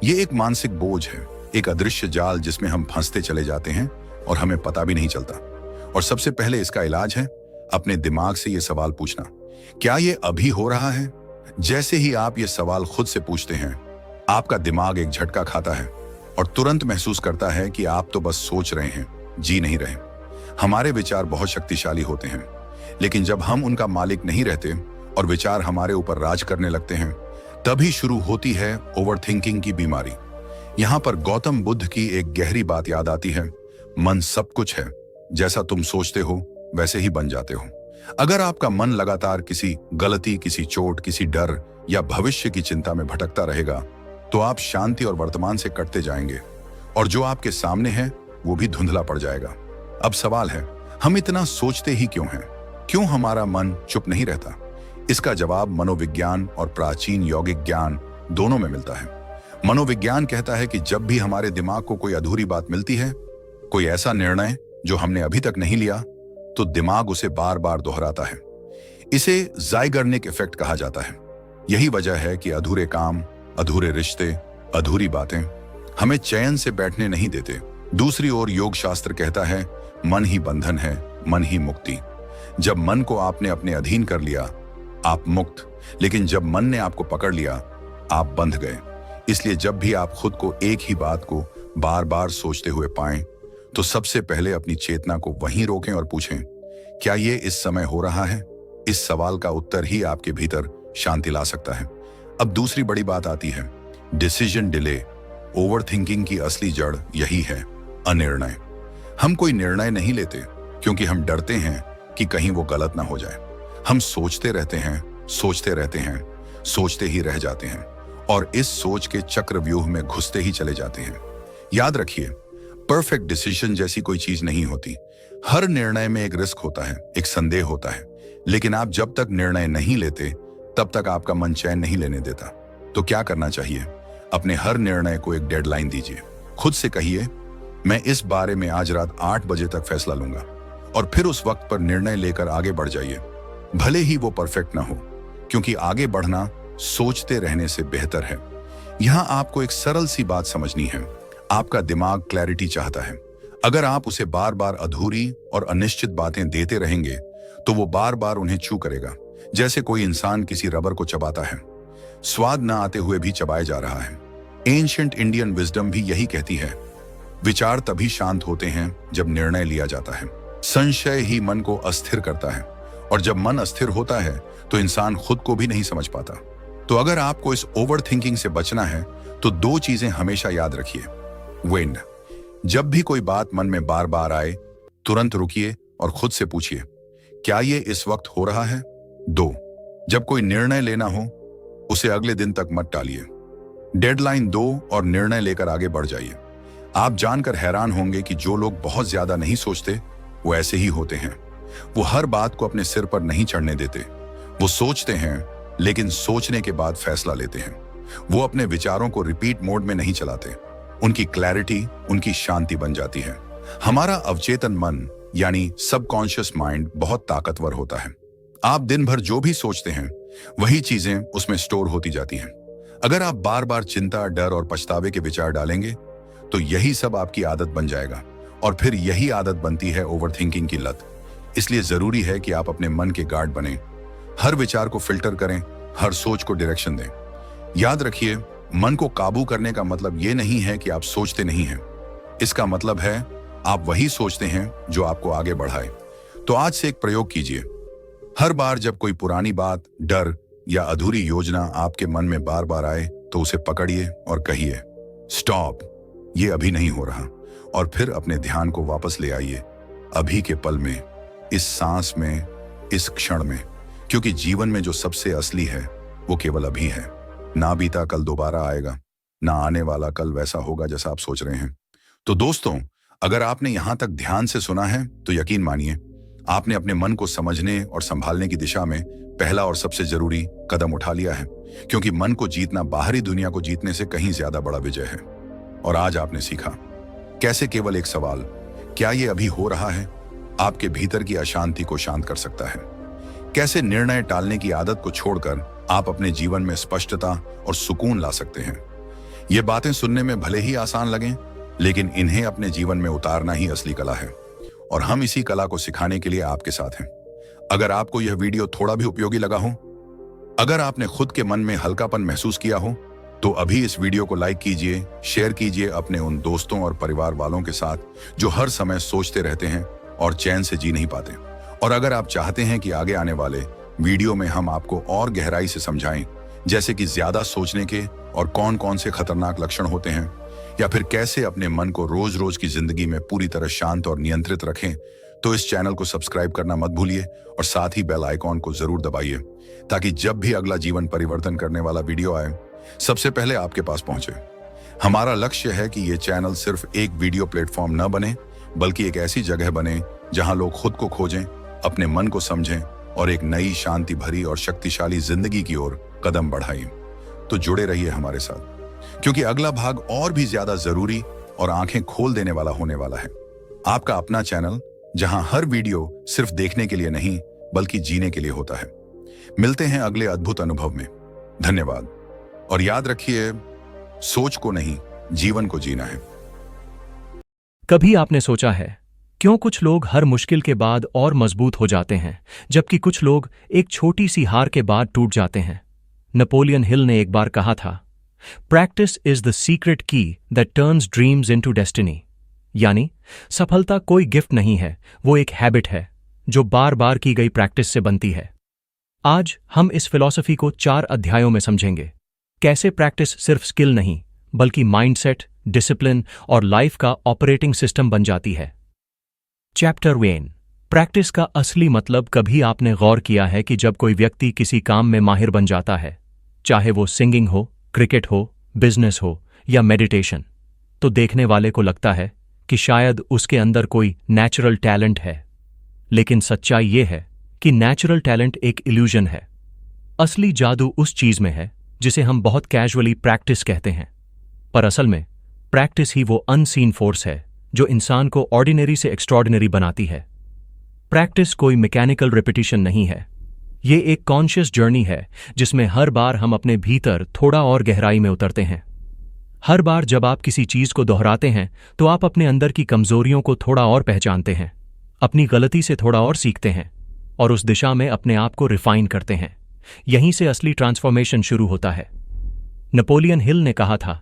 ये एक मानसिक बोझ है, एक अदृश्य जाल जिसमें हम फंसते चले जाते हैं और हमें पता भी नहीं चलता। और सबसे पहले इसका इलाज है अपने दिमाग से ये सवाल पूछना, क्या ये अभी हो रहा है? जैसे ही आप ये सवाल खुद से पूछते हैं, आपका दिमाग एक झटका खाता है और तुरंत महसूस करता है कि आप तो बस सोच रहे हैं, जी नहीं रहे। हमारे विचार बहुत शक्तिशाली होते हैं, लेकिन जब हम उनका मालिक नहीं रहते और विचार हमारे ऊपर राज करने लगते हैं, तभी शुरू होती है ओवरथिंकिंग की बीमारी। यहां पर गौतम बुद्ध की एक गहरी बात याद आती है, मन सब कुछ है, जैसा तुम सोचते हो वैसे ही बन जाते हो। अगर आपका मन लगातार किसी गलती, किसी चोट, किसी डर या भविष्य की चिंता में भटकता रहेगा, तो आप शांति और वर्तमान से कटते जाएंगे, और जो आपके सामने है वो भी धुंधला पड़ जाएगा। अब सवाल है, हम इतना सोचते ही क्यों हैं? क्यों हमारा मन चुप नहीं रहता? इसका जवाब मनोविज्ञान और प्राचीन यौगिक ज्ञान दोनों में मिलता है। मनोविज्ञान कहता है कि जब भी हमारे दिमाग को कोई अधूरी बात मिलती है, कोई ऐसा निर्णय जो हमने अभी तक नहीं लिया, तो दिमाग उसे बार बार दोहराता है। इसे ज़ाइगर्निक इफेक्ट कहा जाता है। यही वजह है कि अधूरे काम, अधूरे रिश्ते, अधूरी बातें हमें चैन से बैठने नहीं देते। दूसरी ओर योग शास्त्र कहता है, मन ही बंधन है, मन ही मुक्ति। जब मन को आपने अपने अधीन कर लिया, आप मुक्त, लेकिन जब मन ने आपको पकड़ लिया, आप बंध गए। इसलिए जब भी आप खुद को एक ही बात को बार बार सोचते हुए पाएं, तो सबसे पहले अपनी चेतना को वहीं रोकें और पूछें, क्या ये इस समय हो रहा है? इस सवाल का उत्तर ही आपके भीतर शांति ला सकता है। अब दूसरी बड़ी बात आती है, डिसीजन डिले। ओवर थिंकिंग की असली जड़ यही है, अनिर्णय। हम कोई निर्णय नहीं लेते क्योंकि हम डरते हैं कि कहीं वो गलत ना हो जाए। हम सोचते रहते हैं, सोचते रहते हैं, सोचते ही रह जाते हैं और इस सोच के चक्रव्यूह में घुसते ही चले जाते हैं। याद रखिए, परफेक्ट डिसीजन जैसी कोई चीज नहीं होती। हर निर्णय में एक रिस्क होता है, एक संदेह होता है, लेकिन आप जब तक निर्णय नहीं लेते, तब तक आपका मन चैन नहीं लेने देता। तो क्या करना चाहिए? अपने हर निर्णय को एक डेडलाइन दीजिए। खुद से कहिए, मैं इस बारे में आज रात 8 बजे तक फैसला लूंगा, और फिर उस वक्त पर निर्णय लेकर आगे बढ़ जाइए। भले ही वो परफेक्ट ना हो, क्योंकि आगे बढ़ना सोचते रहने से बेहतर है। यहां आपको एक सरल सी बात समझनी है, आपका दिमाग क्लैरिटी चाहता है। अगर आप उसे बार बार अधूरी और अनिश्चित बातें देते रहेंगे, तो वो बार बार उन्हें चू करेगा, जैसे कोई इंसान किसी रबर को चबाता है, स्वाद न आते हुए भी चबाया जा रहा है। एंशिएंट इंडियन विजडम भी यही कहती है, विचार तभी शांत होते हैं जब निर्णय लिया जाता है। संशय ही मन को अस्थिर करता है, और जब मन अस्थिर होता है तो इंसान खुद को भी नहीं समझ पाता। तो अगर आपको इस ओवर थिंकिंग से बचना है, तो 2 चीजें हमेशा याद रखिए। विंड, जब भी कोई बात मन में बार बार आए, तुरंत रुकिए और खुद से पूछिए, क्या ये इस वक्त हो रहा है? 2, जब कोई निर्णय लेना हो, उसे अगले दिन तक मत टालिए। डेडलाइन दो और निर्णय लेकर आगे बढ़ जाइए। आप जानकर हैरान होंगे कि जो लोग बहुत ज्यादा नहीं सोचते, वो ऐसे ही होते हैं। वो हर बात को अपने सिर पर नहीं चढ़ने देते। वो सोचते हैं, लेकिन सोचने के बाद फैसला लेते हैं। वो अपने विचारों को रिपीट मोड में नहीं चलाते। उनकी क्लैरिटी उनकी शांति बन जाती है। हमारा अवचेतन मन यानी सबकॉन्शियस माइंड बहुत ताकतवर होता है। आप दिन भर जो भी सोचते हैं, वही चीजें उसमें स्टोर होती जाती हैं। अगर आप बार बार चिंता, डर और पछतावे के विचार डालेंगे, तो यही सब आपकी आदत बन जाएगा, और फिर यही आदत बनती है ओवरथिंकिंग की लत। इसलिए जरूरी है कि आप अपने मन के गार्ड बने, हर विचार को फिल्टर करें, हर सोच को डायरेक्शन दें। याद रखिए, मन को काबू करने का मतलब ये नहीं है कि आप सोचते नहीं हैं। इसका मतलब है आप वही सोचते हैं जो आपको आगे बढ़ाए। तो आज से एक प्रयोग कीजिए। हर बार जब कोई पुरानी बात, डर या अधूरी योजना आपके मन में बार बार आए, तो उसे पकड़िए और कहिए, स्टॉप, ये अभी नहीं हो रहा। और फिर अपने ध्यान को वापस ले आइए, अभी के पल में, इस सांस में, इस क्षण में। क्योंकि जीवन में जो सबसे असली है, वो केवल अभी है। ना बीता कल दोबारा आएगा, ना आने वाला कल वैसा होगा जैसा आप सोच रहे हैं। तो दोस्तों, अगर आपने यहां तक ध्यान से सुना है, तो यकीन मानिए, आपने अपने मन को समझने और संभालने की दिशा में पहला और सबसे जरूरी कदम उठा लिया है। क्योंकि मन को जीतना बाहरी दुनिया को जीतने से कहीं ज्यादा बड़ा विजय है। और आज आपने सीखा कैसे केवल एक सवाल, क्या ये अभी हो रहा है, आपके भीतर की अशांति को शांत कर सकता है। कैसे निर्णय टालने की आदत को छोड़कर आप अपने जीवन में स्पष्टता और सुकून ला सकते हैं। ये बातें सुनने में भले ही आसान लगें, लेकिन इन्हें अपने जीवन में उतारना ही असली कला है। और हम इसी कला को सिखाने के लिए आपके साथ हैं। अगर आपको यह वीडियो थोड़ा भी उपयोगी लगा हो, अगर आपने खुद के मन में हल्कापन महसूस किया हो, तो अभी इस वीडियो को लाइक कीजिए, शेयर कीजिए अपने उन दोस्तों और परिवार वालों के साथ जो हर समय सोचते रहते हैं और चैन से जी नहीं पाते। और अगर आप चाहते हैं कि आगे आने वाले वीडियो में हम आपको और गहराई से समझाएं, जैसे कि ज्यादा सोचने के और कौन कौन से खतरनाक लक्षण होते हैं, या फिर कैसे अपने मन को रोज रोज की जिंदगी में पूरी तरह शांत और नियंत्रित रखें, तो इस चैनल को सब्सक्राइब करना मत भूलिए और साथ ही बेल आइकॉन को जरूर दबाइए, ताकि जब भी अगला जीवन परिवर्तन करने वाला वीडियो आए, सबसे पहले आपके पास पहुंचे। हमारा लक्ष्य है कि ये चैनल सिर्फ एक वीडियो प्लेटफॉर्म न बने, बल्कि एक ऐसी जगह बने जहां लोग खुद को खोजें, अपने मन को समझें और एक नई शांति भरी और शक्तिशाली जिंदगी की ओर कदम बढ़ाएं। तो जुड़े रहिए हमारे साथ, क्योंकि अगला भाग और भी ज्यादा जरूरी और आंखें खोल देने वाला होने वाला है। आपका अपना चैनल, जहां हर वीडियो सिर्फ देखने के लिए नहीं बल्कि जीने के लिए होता है। मिलते हैं अगले अद्भुत अनुभव में। धन्यवाद। और याद रखिए, सोच को नहीं, जीवन को जीना है। कभी आपने सोचा है क्यों कुछ लोग हर मुश्किल के बाद और मजबूत हो जाते हैं, जबकि कुछ लोग एक छोटी सी हार के बाद टूट जाते हैं? नेपोलियन हिल ने एक बार कहा था, प्रैक्टिस इज द सीक्रेट की that turns dreams into destiny. यानी सफलता कोई गिफ्ट नहीं है, वो एक हैबिट है जो बार बार की गई प्रैक्टिस से बनती है। आज हम इस फिलॉसफी को 4 अध्यायों में समझेंगे। कैसे प्रैक्टिस सिर्फ स्किल नहीं बल्कि माइंडसेट, डिसिप्लिन और लाइफ का ऑपरेटिंग सिस्टम बन जाती है। चैप्टर 1, प्रैक्टिस का असली मतलब। कभी आपने गौर किया है कि जब कोई व्यक्ति किसी काम में माहिर बन जाता है, चाहे वो सिंगिंग हो, क्रिकेट हो, बिजनेस हो या मेडिटेशन, तो देखने वाले को लगता है कि शायद उसके अंदर कोई नेचुरल टैलेंट है। लेकिन सच्चाई ये है कि नेचुरल टैलेंट एक इल्यूजन है। असली जादू उस चीज में है जिसे हम बहुत कैजुअली प्रैक्टिस कहते हैं, पर असल में प्रैक्टिस ही वो अनसीन फोर्स है जो इंसान को ऑर्डिनरी से एक्स्ट्रॉर्डिनरी बनाती है। प्रैक्टिस कोई मैकेनिकल रिपीटिशन नहीं है, ये एक कॉन्शियस जर्नी है जिसमें हर बार हम अपने भीतर थोड़ा और गहराई में उतरते हैं। हर बार जब आप किसी चीज को दोहराते हैं तो आप अपने अंदर की कमजोरियों को थोड़ा और पहचानते हैं, अपनी गलती से थोड़ा और सीखते हैं और उस दिशा में अपने आप को रिफाइन करते हैं। यहीं से असली ट्रांसफॉर्मेशन शुरू होता है। नेपोलियन हिल ने कहा था,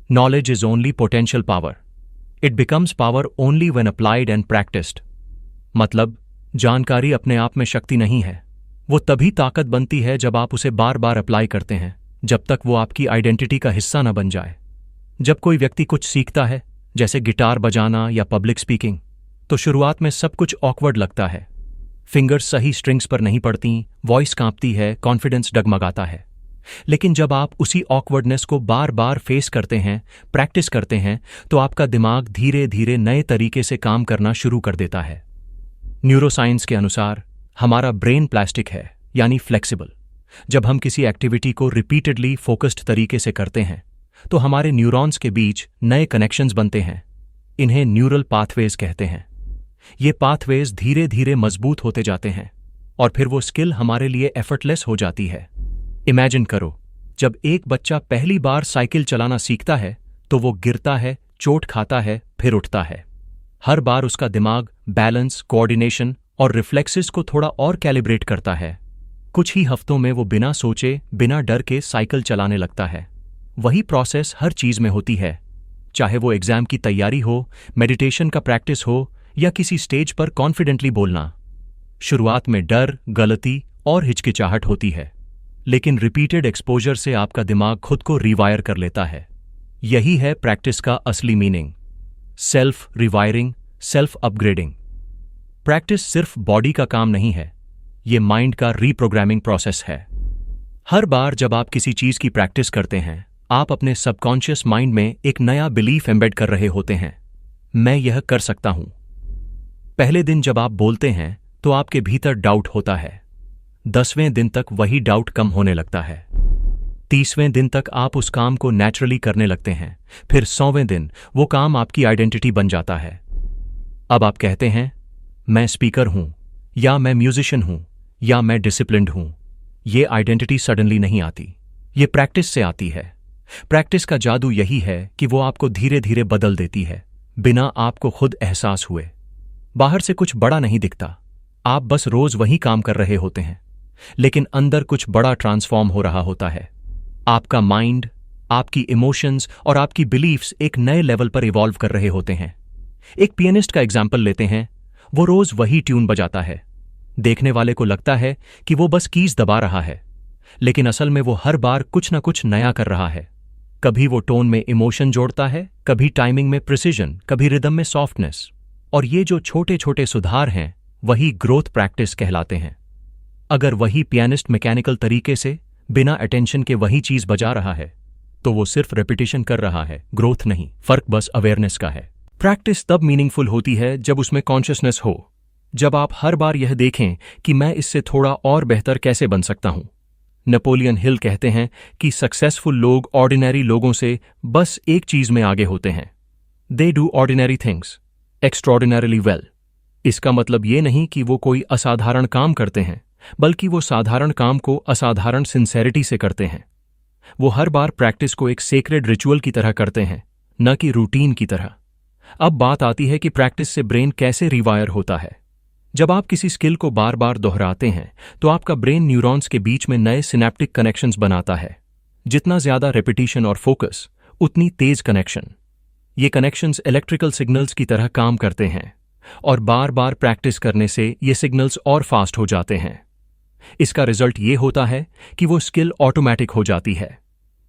knowledge is only potential power, it becomes power only when applied and practised. मतलब, जानकारी अपने आप में शक्ति नहीं है, वो तभी ताकत बनती है जब आप उसे बार बार अप्लाई करते हैं, जब तक वो आपकी आइडेंटिटी का हिस्सा न बन जाए। जब कोई व्यक्ति कुछ सीखता है, जैसे गिटार बजाना या पब्लिक स्पीकिंग, तो शुरुआत में सब कुछ ऑकवर्ड लगता है। फिंगर्स सही स्ट्रिंग्स पर नहीं पड़ती, वॉइस कांपती है, कॉन्फिडेंस डगमगाता है। लेकिन जब आप उसी ऑकवर्डनेस को बार बार फेस करते हैं, प्रैक्टिस करते हैं, तो आपका दिमाग धीरे धीरे नए तरीके से काम करना शुरू कर देता है। न्यूरोसाइंस के अनुसार हमारा ब्रेन प्लास्टिक है, यानी फ्लेक्सिबल। जब हम किसी एक्टिविटी को रिपीटेडली फोकस्ड तरीके से करते हैं तो हमारे न्यूरॉन्स के बीच नए कनेक्शंस बनते हैं। इन्हें न्यूरल पाथवेज कहते हैं। ये पाथवेज धीरे धीरे मजबूत होते जाते हैं और फिर वो स्किल हमारे लिए एफर्टलेस हो जाती है। इमेजिन करो, जब एक बच्चा पहली बार साइकिल चलाना सीखता है तो वो गिरता है, चोट खाता है, फिर उठता है। हर बार उसका दिमाग बैलेंस, कोऑर्डिनेशन और रिफ्लेक्सेस को थोड़ा और कैलिब्रेट करता है। कुछ ही हफ्तों में वो बिना सोचे, बिना डर के साइकिल चलाने लगता है। वही प्रोसेस हर चीज में होती है, चाहे वो एग्जाम की तैयारी हो, मेडिटेशन का प्रैक्टिस हो या किसी स्टेज पर कॉन्फिडेंटली बोलना। शुरुआत में डर, गलती और हिचकिचाहट होती है, लेकिन रिपीटेड एक्सपोजर से आपका दिमाग खुद को रिवायर कर लेता है। यही है प्रैक्टिस का असली meaning, self rewiring, self upgrading. Practice सिर्फ बॉडी का काम नहीं है, ये माइंड का रीप्रोग्रामिंग प्रोसेस है। हर बार जब आप किसी चीज की प्रैक्टिस करते हैं, आप अपने सबकॉन्शियस माइंड में एक नया बिलीफ एम्बेड कर रहे होते हैं, मैं यह कर सकता हूं। पहले दिन जब आप बोलते हैं तो आपके भीतर डाउट होता है। 10वें दिन तक वही डाउट कम होने लगता है। 30वें दिन तक आप उस काम को नेचुरली करने लगते हैं। फिर 100वें दिन वो काम आपकी आइडेंटिटी बन जाता है। अब आप कहते हैं, मैं स्पीकर हूं, या मैं म्यूजिशियन हूं, या मैं डिसिप्लिन्ड हूं। ये आइडेंटिटी सडनली नहीं आती, ये प्रैक्टिस से आती है। प्रैक्टिस का जादू यही है कि वो आपको धीरे धीरे बदल देती है, बिना आपको खुद एहसास हुए। बाहर से कुछ बड़ा नहीं दिखता, आप बस रोज वही काम कर रहे होते हैं, लेकिन अंदर कुछ बड़ा ट्रांसफॉर्म हो रहा होता है। आपका माइंड, आपकी इमोशंस और आपकी बिलीफ्स एक नए लेवल पर इवॉल्व कर रहे होते हैं। एक पियानिस्ट का एग्जाम्पल लेते हैं, वो रोज वही ट्यून बजाता है। देखने वाले को लगता है कि वो बस कीज दबा रहा है, लेकिन असल में वो हर बार कुछ न कुछ नया कर रहा है। कभी वो टोन में इमोशन जोड़ता है, कभी टाइमिंग में प्रिसिजन, कभी रिदम में सॉफ्टनेस। और ये जो छोटे छोटे सुधार हैं, वही ग्रोथ प्रैक्टिस कहलाते हैं। अगर वही पियानिस्ट मैकेनिकल तरीके से बिना अटेंशन के वही चीज बजा रहा है, तो वो सिर्फ रेपिटेशन कर रहा है, ग्रोथ नहीं। फर्क बस अवेयरनेस का है। प्रैक्टिस तब मीनिंगफुल होती है जब उसमें कॉन्शियसनेस हो, जब आप हर बार यह देखें कि मैं इससे थोड़ा और बेहतर कैसे बन सकता हूं। नेपोलियन हिल कहते हैं कि सक्सेसफुल लोग ऑर्डिनरी लोगों से बस एक चीज में आगे होते हैं, they do ordinary things extraordinarily well. इसका मतलब ये नहीं कि वो कोई असाधारण काम करते हैं, बल्कि वो साधारण काम को असाधारण सिंसेरिटी से करते हैं। वो हर बार प्रैक्टिस को एक सेक्रेड रिचुअल की तरह करते हैं, न कि रूटीन की तरह। अब बात आती है कि प्रैक्टिस से ब्रेन कैसे रिवायर होता है। जब आप किसी स्किल को बार बार दोहराते हैं तो आपका ब्रेन न्यूरॉन्स के बीच में नए सिनेप्टिक कनेक्शंस बनाता है। जितना ज्यादा रेपिटेशन और फोकस, उतनी तेज कनेक्शन। ये कनेक्शंस इलेक्ट्रिकल सिग्नल्स की तरह काम करते हैं और बार बार प्रैक्टिस करने से ये सिग्नल्स और फास्ट हो जाते हैं। इसका रिजल्ट ये होता है कि वो स्किल ऑटोमेटिक हो जाती है।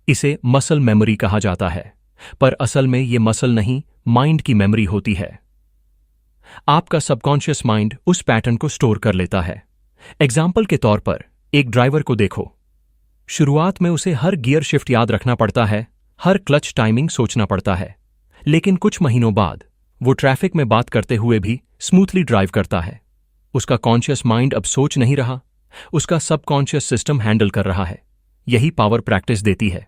इसे मसल मेमोरी कहा जाता है, पर असल में ये मसल नहीं, माइंड की मेमोरी होती है। आपका सबकॉन्शियस माइंड उस पैटर्न को स्टोर कर लेता है। एग्जाम्पल के तौर पर एक ड्राइवर को देखो। शुरुआत में उसे हर गियर शिफ्ट याद रखना पड़ता है, हर क्लच टाइमिंग सोचना पड़ता है, लेकिन कुछ महीनों बाद वो ट्रैफिक में बात करते हुए भी स्मूथली ड्राइव करता है। उसका कॉन्शियस माइंड अब सोच नहीं रहा, उसका सबकॉन्शियस सिस्टम हैंडल कर रहा है। यही पावर प्रैक्टिस देती है।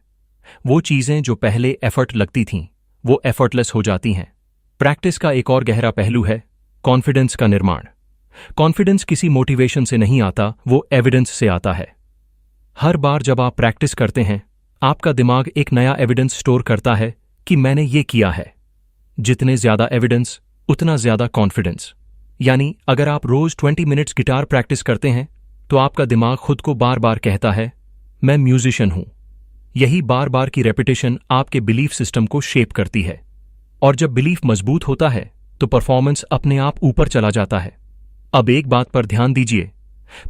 वो चीजें जो पहले एफर्ट लगती थीं, वो एफर्टलेस हो जाती हैं। प्रैक्टिस का एक और गहरा पहलू है कॉन्फिडेंस का निर्माण। कॉन्फिडेंस किसी मोटिवेशन से नहीं आता, वो एविडेंस से आता है। हर बार जब आप प्रैक्टिस करते हैं, आपका दिमाग एक नया एविडेंस स्टोर करता है कि मैंने ये किया है। जितने ज्यादा एविडेंस, उतना ज्यादा कॉन्फिडेंस। यानी अगर आप रोज 20 मिनट्स गिटार प्रैक्टिस करते हैं तो आपका दिमाग खुद को बार बार कहता है, मैं म्यूजिशियन हूं। यही बार बार की रेपिटेशन आपके बिलीफ सिस्टम को शेप करती है। और जब बिलीफ मजबूत होता है तो परफॉर्मेंस अपने आप ऊपर चला जाता है। अब एक बात पर ध्यान दीजिए,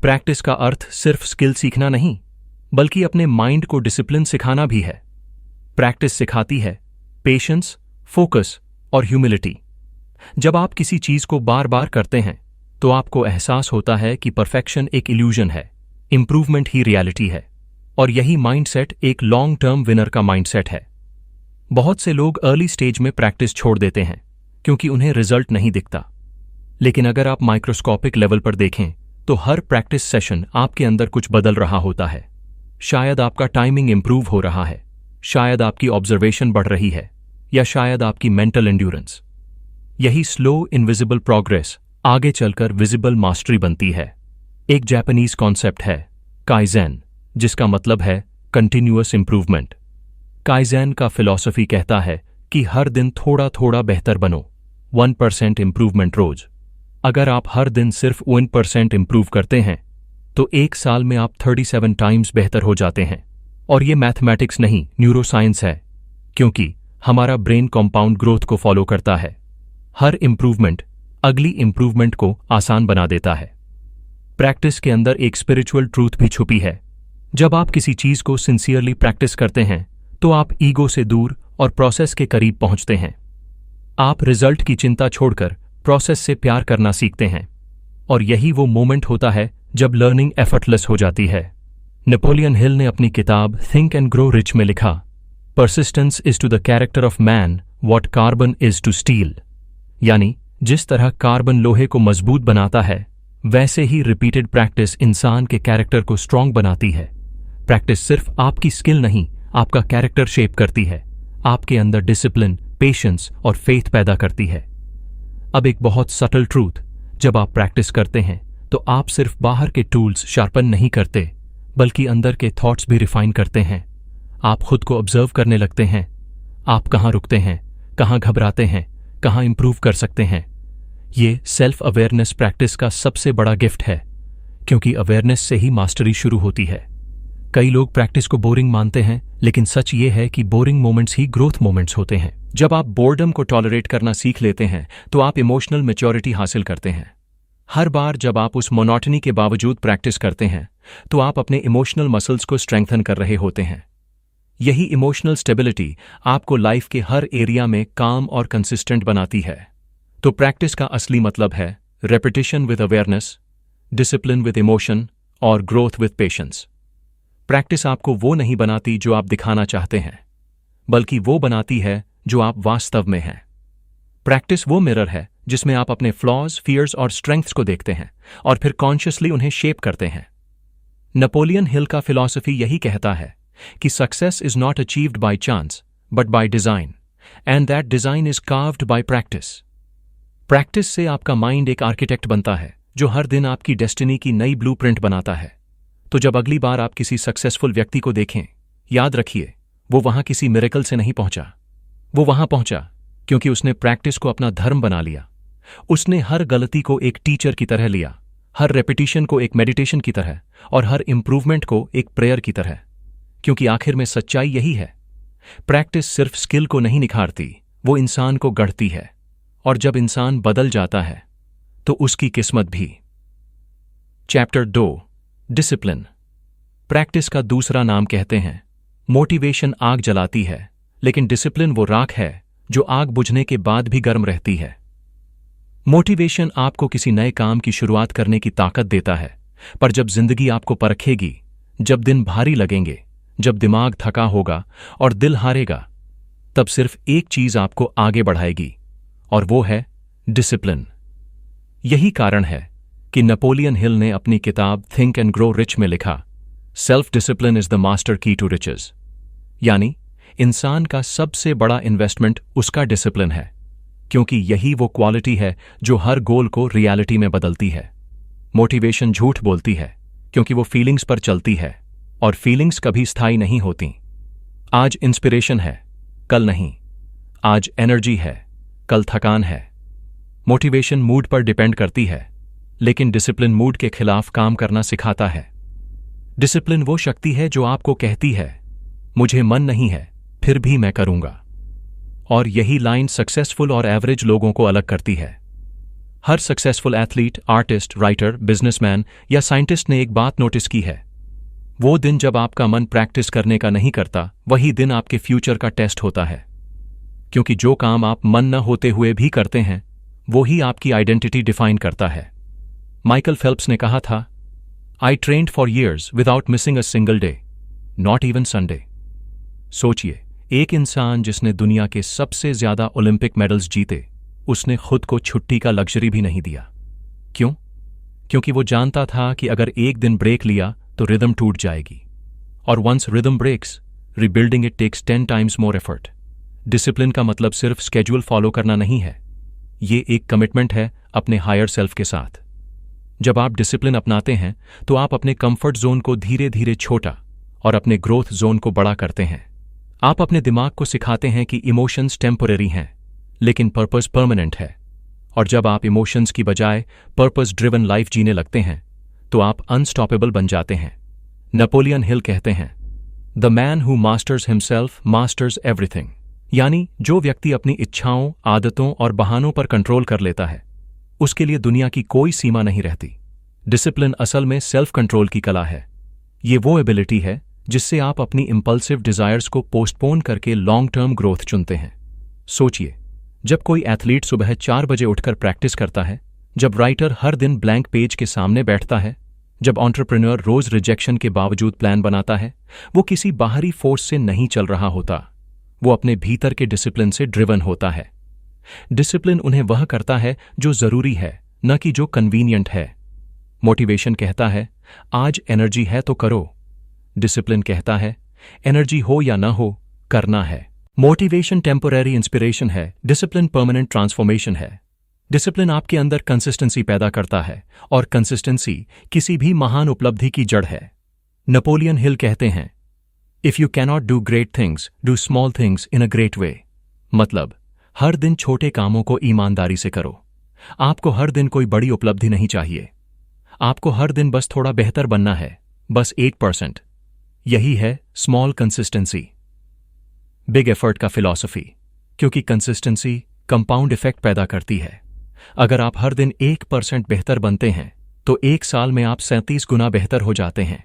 प्रैक्टिस का अर्थ सिर्फ स्किल सीखना नहीं, बल्कि अपने माइंड को डिसिप्लिन सिखाना भी है। प्रैक्टिस सिखाती है पेशेंस, फोकस और ह्यूमिलिटी। जब आप किसी चीज को बार बार करते हैं तो आपको एहसास होता है कि परफेक्शन एक इल्यूजन है, इंप्रूवमेंट ही रियलिटी है। और यही माइंडसेट एक लॉन्ग टर्म विनर का माइंडसेट है। बहुत से लोग अर्ली स्टेज में प्रैक्टिस छोड़ देते हैं क्योंकि उन्हें रिजल्ट नहीं दिखता। लेकिन अगर आप माइक्रोस्कोपिक लेवल पर देखें तो हर प्रैक्टिस सेशन आपके अंदर कुछ बदल रहा होता है। शायद आपका टाइमिंग इंप्रूव हो रहा है, शायद आपकी ऑब्जर्वेशन बढ़ रही है, या शायद आपकी मेंटल एंड्योरेंस। यही स्लो इनविजिबल प्रोग्रेस आगे चलकर विजिबल मास्टरी बनती है। एक जापानीज कॉन्सेप्ट है काइजेन, जिसका मतलब है कंटिन्यूअस इंप्रूवमेंट। काइजेन का फिलॉसफी कहता है कि हर दिन थोड़ा थोड़ा बेहतर बनो, 1% इंप्रूवमेंट रोज। अगर आप हर दिन सिर्फ 1% इंप्रूव करते हैं तो एक साल में आप 37 टाइम्स बेहतर हो जाते हैं। और ये मैथमेटिक्स नहीं, न्यूरोसाइंस है, क्योंकि हमारा ब्रेन कंपाउंड ग्रोथ को फॉलो करता है। हर इंप्रूवमेंट अगली इंप्रूवमेंट को आसान बना देता है। प्रैक्टिस के अंदर एक स्पिरिचुअल ट्रूथ भी छुपी है। जब आप किसी चीज को सिंसियरली प्रैक्टिस करते हैं तो आप ईगो से दूर और प्रोसेस के करीब पहुंचते हैं। आप रिजल्ट की चिंता छोड़कर प्रोसेस से प्यार करना सीखते हैं। और यही वो मोमेंट होता है जब लर्निंग एफर्टलेस हो जाती है। नेपोलियन हिल ने अपनी किताब थिंक एंड ग्रो रिच में लिखा, persistence is to the character of man what carbon is to steel. यानी जिस तरह कार्बन लोहे को मजबूत बनाता है, वैसे ही रिपीटेड प्रैक्टिस इंसान के कैरेक्टर को स्ट्रांग बनाती है। प्रैक्टिस सिर्फ आपकी स्किल नहीं, आपका कैरेक्टर शेप करती है, आपके अंदर डिसिप्लिन, पेशेंस और फेथ पैदा करती है। अब एक बहुत सटल ट्रूथ, जब आप प्रैक्टिस करते हैं तो आप सिर्फ बाहर के टूल्स शार्पन नहीं करते, बल्कि अंदर के थॉट्स भी रिफाइन करते हैं। आप खुद को ऑब्जर्व करने लगते हैं। आप कहाँ रुकते हैं, कहाँ घबराते हैं, कहाँ इंप्रूव कर सकते हैं। ये सेल्फ अवेयरनेस प्रैक्टिस का सबसे बड़ा गिफ्ट है, क्योंकि अवेयरनेस से ही मास्टरी शुरू होती है। कई लोग प्रैक्टिस को बोरिंग मानते हैं, लेकिन सच ये है कि बोरिंग मोमेंट्स ही ग्रोथ मोमेंट्स होते हैं। जब आप बोर्डम को टॉलरेट करना सीख लेते हैं तो आप इमोशनल मैच्योरिटी हासिल करते हैं। हर बार जब आप उस मोनोटनी के बावजूद प्रैक्टिस करते हैं तो आप अपने इमोशनल मसल्स को स्ट्रेंथन कर रहे होते हैं। यही इमोशनल स्टेबिलिटी आपको लाइफ के हर एरिया में काम और कंसिस्टेंट बनाती है। तो प्रैक्टिस का असली मतलब है repetition with awareness, discipline with emotion और ग्रोथ विद पेशेंस। प्रैक्टिस आपको वो नहीं बनाती जो आप दिखाना चाहते हैं, बल्कि वो बनाती है जो आप वास्तव में हैं। प्रैक्टिस वो मिरर है जिसमें आप अपने फ्लॉज, फियर्स और स्ट्रेंथ्स को देखते हैं और फिर कॉन्शियसली उन्हें शेप करते हैं। नेपोलियन हिल का फिलॉसफी यही कहता है कि success is not achieved by chance but by design, and that design is carved bye practice. Practice से आपका माइंड एक आर्किटेक्ट बनता है जो हर दिन आपकी डेस्टिनी की नई ब्लूप्रिंट बनाता है। तो जब अगली बार आप किसी सक्सेसफुल व्यक्ति को देखें, याद रखिए वो वहां किसी मिरेकल से नहीं पहुंचा। वो वहां पहुंचा क्योंकि उसने प्रैक्टिस को अपना धर्म बना लिया। उसने हर गलती को एक टीचर की तरह लिया, हर रेपिटेशन को एक मेडिटेशन की तरह और हर इंप्रूवमेंट को एक प्रेयर की तरह। क्योंकि आखिर में सच्चाई यही है, प्रैक्टिस सिर्फ स्किल को नहीं निखारती, वो इंसान को गढ़ती है। और जब इंसान बदल जाता है तो उसकी किस्मत भी। Chapter 2, discipline. प्रैक्टिस का दूसरा नाम कहते हैं। मोटिवेशन आग जलाती है, लेकिन डिसिप्लिन वो राख है जो आग बुझने के बाद भी गर्म रहती है। मोटिवेशन आपको किसी नए काम की शुरुआत करने की ताकत देता है, पर जब जिंदगी आपको परखेगी, जब दिन भारी लगेंगे, जब दिमाग थका होगा और दिल हारेगा, तब सिर्फ एक चीज आपको आगे बढ़ाएगी, और वो है डिसिप्लिन। यही कारण है कि नेपोलियन हिल ने अपनी किताब थिंक एंड ग्रो रिच में लिखा, self discipline is the master की टू रिचेस। यानी इंसान का सबसे बड़ा इन्वेस्टमेंट उसका डिसिप्लिन है, क्योंकि यही वो क्वालिटी है जो हर गोल को रियलिटी में बदलती है। मोटिवेशन झूठ बोलती है क्योंकि वो फीलिंग्स पर चलती है, और फीलिंग्स कभी स्थायी नहीं होती। आज इंस्पिरेशन है, कल नहीं। आज एनर्जी है, कल थकान है। मोटिवेशन मूड पर डिपेंड करती है, लेकिन डिसिप्लिन मूड के खिलाफ काम करना सिखाता है। डिसिप्लिन वो शक्ति है जो आपको कहती है, मुझे मन नहीं है, फिर भी मैं करूंगा। और यही लाइन सक्सेसफुल और एवरेज लोगों को अलग करती है। हर successful athlete, artist, writer, businessman या साइंटिस्ट ने एक बात नोटिस की है, वो दिन जब आपका मन प्रैक्टिस करने का नहीं करता, वही दिन आपके फ्यूचर का टेस्ट होता है। क्योंकि जो काम आप मन न होते हुए भी करते हैं, वो ही आपकी आइडेंटिटी डिफाइन करता है। माइकल फेल्प्स ने कहा था, I trained for years without missing a single day, not even Sunday. सोचिए, एक इंसान जिसने दुनिया के सबसे ज्यादा ओलंपिक मेडल्स जीते, उसने खुद को छुट्टी का लग्जरी भी नहीं दिया। क्यों? क्योंकि वो जानता था कि अगर एक दिन ब्रेक लिया तो रिदम टूट जाएगी, और once rhythm breaks, rebuilding it takes 10 times more effort. Discipline का मतलब सिर्फ स्केड्यूल फॉलो करना नहीं है, ये एक कमिटमेंट है अपने हायर सेल्फ के साथ। जब आप डिसिप्लिन अपनाते हैं तो आप अपने कंफर्ट जोन को धीरे धीरे छोटा और अपने ग्रोथ जोन को बड़ा करते हैं। आप अपने दिमाग को सिखाते हैं कि इमोशंस टेम्पररी हैं, लेकिन पर्पस परमानेंट है। और जब आप इमोशंस की बजाय पर्पस ड्रिवन लाइफ जीने लगते हैं तो आप अनस्टॉपेबल बन जाते हैं। नेपोलियन हिल कहते हैं, the man who masters himself masters everything. यानी जो व्यक्ति अपनी इच्छाओं, आदतों और बहानों पर कंट्रोल कर लेता है, उसके लिए दुनिया की कोई सीमा नहीं रहती। डिसिप्लिन असल में सेल्फ कंट्रोल की कला है। ये वो एबिलिटी है जिससे आप अपनी इंपल्सिव डिजायर्स को पोस्टपोन करके लॉन्ग टर्म ग्रोथ चुनते हैं। सोचिए, जब कोई एथलीट सुबह 4 बजे उठकर प्रैक्टिस करता है, जब राइटर हर दिन ब्लैंक पेज के सामने बैठता है, जब एंटरप्रेन्योर रोज रिजेक्शन के बावजूद प्लान बनाता है, वो किसी बाहरी फोर्स से नहीं चल रहा होता, वो अपने भीतर के डिसिप्लिन से ड्रिवन होता है। डिसिप्लिन उन्हें वह करता है जो जरूरी है, न कि जो कन्वीनियंट है। मोटिवेशन कहता है, आज एनर्जी है तो करो। डिसिप्लिन कहता है, एनर्जी हो या ना हो, करना है। मोटिवेशन टेम्पोररी इंस्पिरेशन है, डिसिप्लिन परमानेंट ट्रांसफॉर्मेशन है। डिसिप्लिन आपके अंदर कंसिस्टेंसी पैदा करता है, और कंसिस्टेंसी किसी भी महान उपलब्धि की जड़ है। नेपोलियन हिल कहते हैं, if you cannot do great things, do small things in a great way. मतलब, हर दिन छोटे कामों को ईमानदारी से करो। आपको हर दिन कोई बड़ी उपलब्धि नहीं चाहिए, आपको हर दिन बस थोड़ा बेहतर बनना है, बस 8%। यही है स्मॉल कंसिस्टेंसी, बिग एफर्ट का फिलॉसफी। क्योंकि कंसिस्टेंसी कंपाउंड इफेक्ट पैदा करती है। अगर आप हर दिन 1% बेहतर बनते हैं तो 1 साल में आप 37 गुना बेहतर हो जाते हैं।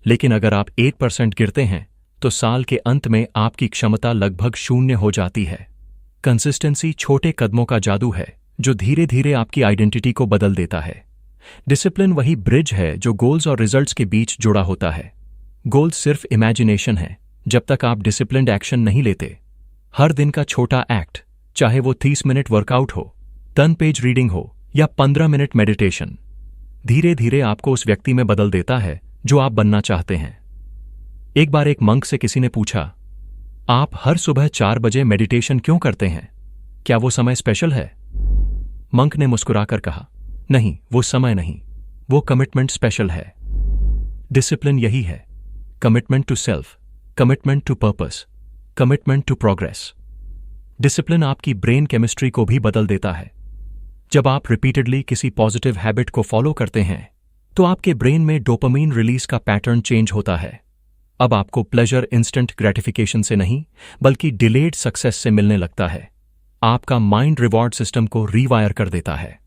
लेकिन अगर आप 8% गिरते हैं तो साल के अंत में आपकी क्षमता लगभग 0 हो जाती है। कंसिस्टेंसी छोटे कदमों का जादू है जो धीरे धीरे आपकी आइडेंटिटी को बदल देता है। डिसिप्लिन वही ब्रिज है जो गोल्स और रिजल्ट्स के बीच जुड़ा होता है। गोल्स सिर्फ इमेजिनेशन है जब तक आप डिसिप्लिन्ड एक्शन नहीं लेते। हर दिन का छोटा एक्ट, चाहे वो 30 मिनट वर्कआउट हो, 10 पेज रीडिंग हो या 15 मिनट मेडिटेशन, धीरे धीरे आपको उस व्यक्ति में बदल देता है जो आप बनना चाहते हैं। एक बार एक मंक से किसी ने पूछा, आप हर सुबह 4 बजे मेडिटेशन क्यों करते हैं? क्या वो समय स्पेशल है? मंक ने मुस्कुराकर कहा, नहीं, वो समय नहीं, वो कमिटमेंट स्पेशल है। डिसिप्लिन यही है, commitment to self, commitment to purpose, commitment to progress. Discipline आपकी ब्रेन केमिस्ट्री को भी बदल देता है। जब आप रिपीटेडली किसी पॉजिटिव हैबिट को फॉलो करते हैं तो आपके ब्रेन में डोपामीन रिलीज का पैटर्न चेंज होता है। अब आपको प्लेजर इंस्टेंट ग्रेटिफिकेशन से नहीं बल्कि डिलेड सक्सेस से मिलने लगता है। आपका माइंड रिवॉर्ड सिस्टम को रीवायर कर देता है।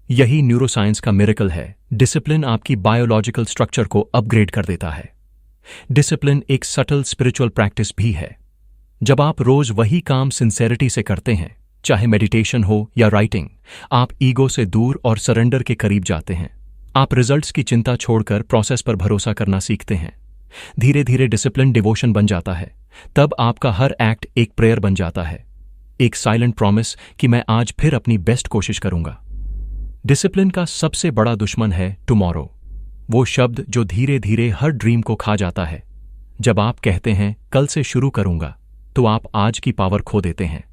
यही न्यूरोसाइंस का मिरेकल है। डिसिप्लिन आपकी बायोलॉजिकल स्ट्रक्चर को अपग्रेड कर देता है। डिसिप्लिन एक सटल स्पिरिचुअल प्रैक्टिस भी है। जब आप रोज वही काम सिंसेरिटी से करते हैं, चाहे मेडिटेशन हो या राइटिंग, आप ईगो से दूर और सरेंडर के करीब जाते हैं। आप रिजल्ट्स की चिंता छोड़कर प्रोसेस पर भरोसा करना सीखते हैं। धीरे धीरे डिसिप्लिन डिवोशन बन जाता है। तब आपका हर एक्ट एक प्रेयर बन जाता है, एक साइलेंट प्रॉमिस कि मैं आज फिर अपनी बेस्ट कोशिश करूंगा। डिसिप्लिन का सबसे बड़ा दुश्मन है टुमारो, वो शब्द जो धीरे धीरे हर ड्रीम को खा जाता है। जब आप कहते हैं कल से शुरू करूंगा, तो आप आज की पावर खो देते हैं।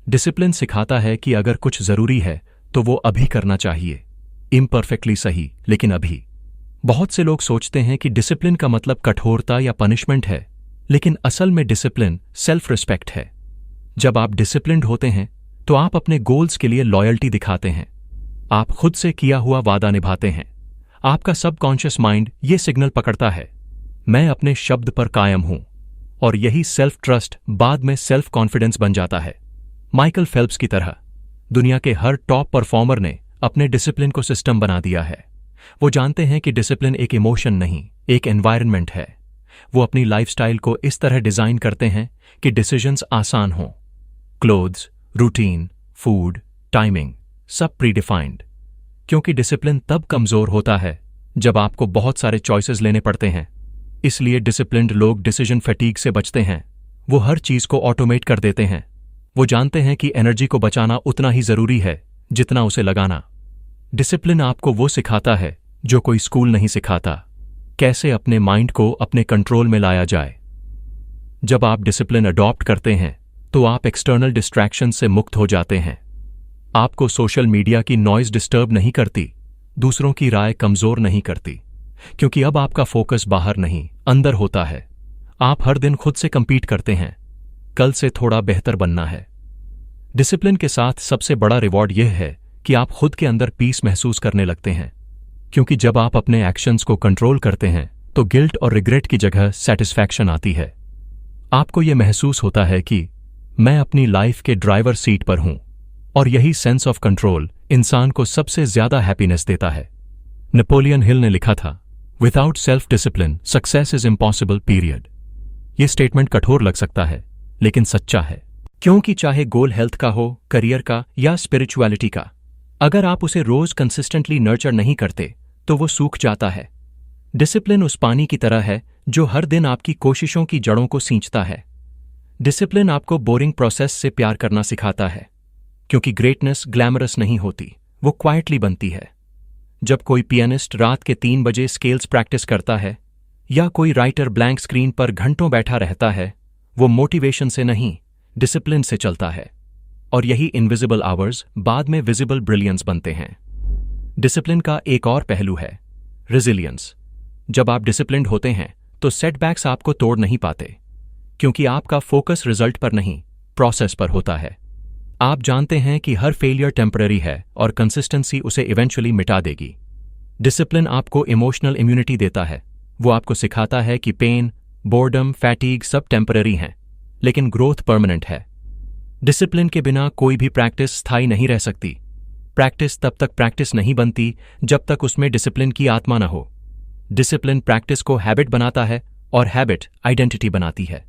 डिसिप्लिन सिखाता है कि अगर कुछ जरूरी है तो वो अभी करना चाहिए, इम्परफेक्टली सही, लेकिन अभी। बहुत से लोग सोचते हैं कि डिसिप्लिन का मतलब कठोरता या पनिशमेंट है, लेकिन असल में डिसिप्लिन सेल्फ रिस्पेक्ट है। जब आप डिसिप्लिन्ड होते हैं तो आप अपने गोल्स के लिए लॉयल्टी दिखाते हैं। आप खुद से किया हुआ वादा निभाते हैं। आपका सबकॉन्शियस माइंड ये सिग्नल पकड़ता है, मैं अपने शब्द पर कायम हूं, और यही सेल्फ ट्रस्ट बाद में सेल्फ कॉन्फिडेंस बन जाता है। माइकल फेल्प्स की तरह दुनिया के हर टॉप परफॉर्मर ने अपने डिसिप्लिन को सिस्टम बना दिया है। वो जानते हैं कि डिसिप्लिन एक इमोशन नहीं, एक एनवायरनमेंट है। वो अपनी लाइफस्टाइल को इस तरह डिजाइन करते हैं कि डिसीजंस आसान हों। क्लोथ्स, रूटीन, फूड, टाइमिंग, सब प्रीडिफाइंड। क्योंकि डिसिप्लिन तब कमजोर होता है जब आपको बहुत सारे चॉइसेस लेने पड़ते हैं। इसलिए डिसिप्लिन्ड लोग डिसीजन फैटीग से बचते हैं। वो हर चीज को ऑटोमेट कर देते हैं। वो जानते हैं कि एनर्जी को बचाना उतना ही जरूरी है जितना उसे लगाना। डिसिप्लिन आपको वो सिखाता है जो कोई स्कूल नहीं सिखाता, कैसे अपने माइंड को अपने कंट्रोल में लाया जाए। जब आप डिसिप्लिन अडॉप्ट करते हैं तो आप एक्सटर्नल डिस्ट्रैक्शन से मुक्त हो जाते हैं। आपको सोशल मीडिया की नॉइज डिस्टर्ब नहीं करती, दूसरों की राय कमजोर नहीं करती, क्योंकि अब आपका फोकस बाहर नहीं, अंदर होता है। आप हर दिन खुद से कंपीट करते हैं, कल से थोड़ा बेहतर बनना है। डिसिप्लिन के साथ सबसे बड़ा रिवॉर्ड यह है कि आप खुद के अंदर पीस महसूस करने लगते हैं। क्योंकि जब आप अपने एक्शंस को कंट्रोल करते हैं तो गिल्ट और रिग्रेट की जगह सेटिस्फैक्शन आती है। आपको यह महसूस होता है कि मैं अपनी लाइफ के ड्राइवर सीट पर हूं, और यही सेंस ऑफ कंट्रोल इंसान को सबसे ज्यादा हैप्पीनेस देता है। नेपोलियन हिल ने लिखा था, without self discipline success is impossible period. यह स्टेटमेंट कठोर लग सकता है, लेकिन सच्चा है। क्योंकि चाहे गोल हेल्थ का हो, करियर का या स्पिरिचुअलिटी का, अगर आप उसे रोज कंसिस्टेंटली नर्चर नहीं करते तो वो सूख जाता है। डिसिप्लिन उस पानी की तरह है जो हर दिन आपकी कोशिशों की जड़ों को सींचता है। डिसिप्लिन आपको बोरिंग प्रोसेस से प्यार करना सिखाता है, क्योंकि ग्रेटनेस ग्लैमरस नहीं होती, वो क्वाइटली बनती है। जब कोई पियानिस्ट रात के 3 बजे स्केल्स प्रैक्टिस करता है या कोई राइटर ब्लैंक स्क्रीन पर घंटों बैठा रहता है, वो मोटिवेशन से नहीं, डिसिप्लिन से चलता है। और यही इनविजिबल आवर्स बाद में विजिबल ब्रिलियंस बनते हैं। डिसिप्लिन का एक और पहलू है रेजिलियंस। जब आप डिसिप्लिन्ड होते हैं तो सेटबैक्स आपको तोड़ नहीं पाते, क्योंकि आपका फोकस रिजल्ट पर नहीं, प्रोसेस पर होता है। आप जानते हैं कि हर फेलियर टेम्पररी है और कंसिस्टेंसी उसे इवेंचुअली मिटा देगी। डिसिप्लिन आपको इमोशनल इम्यूनिटी देता है। वो आपको सिखाता है कि पेन, बोर्डम, फैटीग सब टेम्पररी हैं, लेकिन ग्रोथ परमानेंट है। डिसिप्लिन के बिना कोई भी प्रैक्टिस स्थायी नहीं रह सकती। प्रैक्टिस तब तक प्रैक्टिस नहीं बनती जब तक उसमें डिसिप्लिन की आत्मा न हो। डिसिप्लिन प्रैक्टिस को हैबिट बनाता है और हैबिट आइडेंटिटी बनाती है।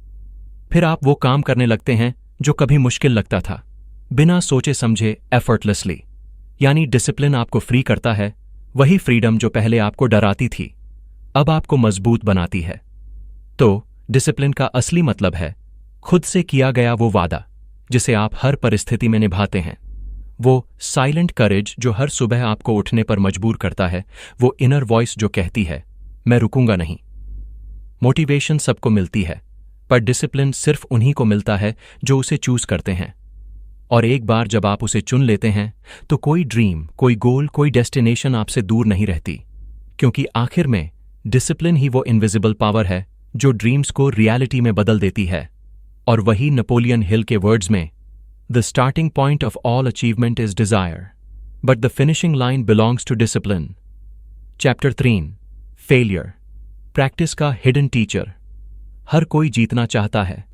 फिर आप वो काम करने लगते हैं जो कभी मुश्किल लगता था, बिना सोचे समझे, एफर्टलेसली। यानी डिसिप्लिन आपको फ्री करता है, वही फ्रीडम जो पहले आपको डराती थी अब आपको मजबूत बनाती है। तो डिसिप्लिन का असली मतलब है खुद से किया गया वो वादा जिसे आप हर परिस्थिति में निभाते हैं। वो साइलेंट करेज जो हर सुबह आपको उठने पर मजबूर करता है, वो इनर वॉइस जो कहती है मैं रुकूंगा नहीं। मोटिवेशन सबको मिलती है, पर डिसिप्लिन सिर्फ उन्हीं को मिलता है जो उसे चूज करते हैं। और एक बार जब आप उसे चुन लेते हैं तो कोई ड्रीम, कोई गोल, कोई डेस्टिनेशन आपसे दूर नहीं रहती, क्योंकि आखिर में डिसिप्लिन ही वो इनविजिबल पावर है जो ड्रीम्स को रियलिटी में बदल देती है। और वही नेपोलियन हिल के वर्ड्स में, the starting point of all achievement is desire, but the finishing line belongs to discipline. Chapter 3, failure, practice का हिडन टीचर। हर कोई जीतना चाहता है,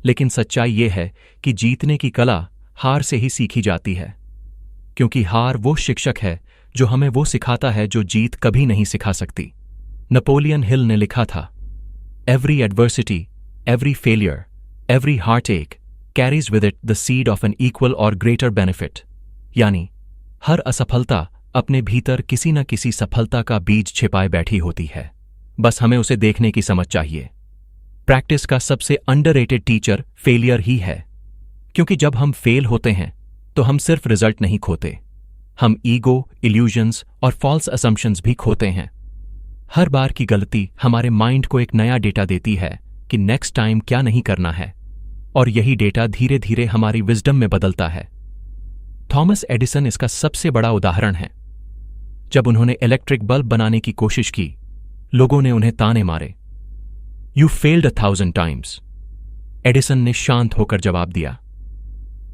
लेकिन सच्चाई ये है कि जीतने की कला हार से ही सीखी जाती है, क्योंकि हार वो शिक्षक है जो हमें वो सिखाता है जो जीत कभी नहीं सिखा सकती। नेपोलियन हिल ने लिखा था, every adversity, every failure, every heartache carries with it the seed of an equal or greater benefit. यानी हर असफलता अपने भीतर किसी न किसी सफलता का बीज छिपाए बैठी होती है, बस हमें उसे देखने की समझ चाहिए। प्रैक्टिस का सबसे अंडररेटेड टीचर फेलियर ही है, क्योंकि जब हम फेल होते हैं तो हम सिर्फ रिजल्ट नहीं खोते, हम ईगो, इल्यूजन्स और फॉल्स असम्पशंस भी खोते हैं। हर बार की गलती हमारे माइंड को एक नया डेटा देती है कि नेक्स्ट टाइम क्या नहीं करना है, और यही डेटा धीरे धीरे हमारी विजडम में बदलता है। थॉमस एडिसन इसका सबसे बड़ा उदाहरण है। जब उन्होंने इलेक्ट्रिक बल्ब बनाने की कोशिश की, लोगों ने उन्हें ताने मारे, यू फेल्ड 1,000 टाइम्स। एडिसन ने शांत होकर जवाब दिया,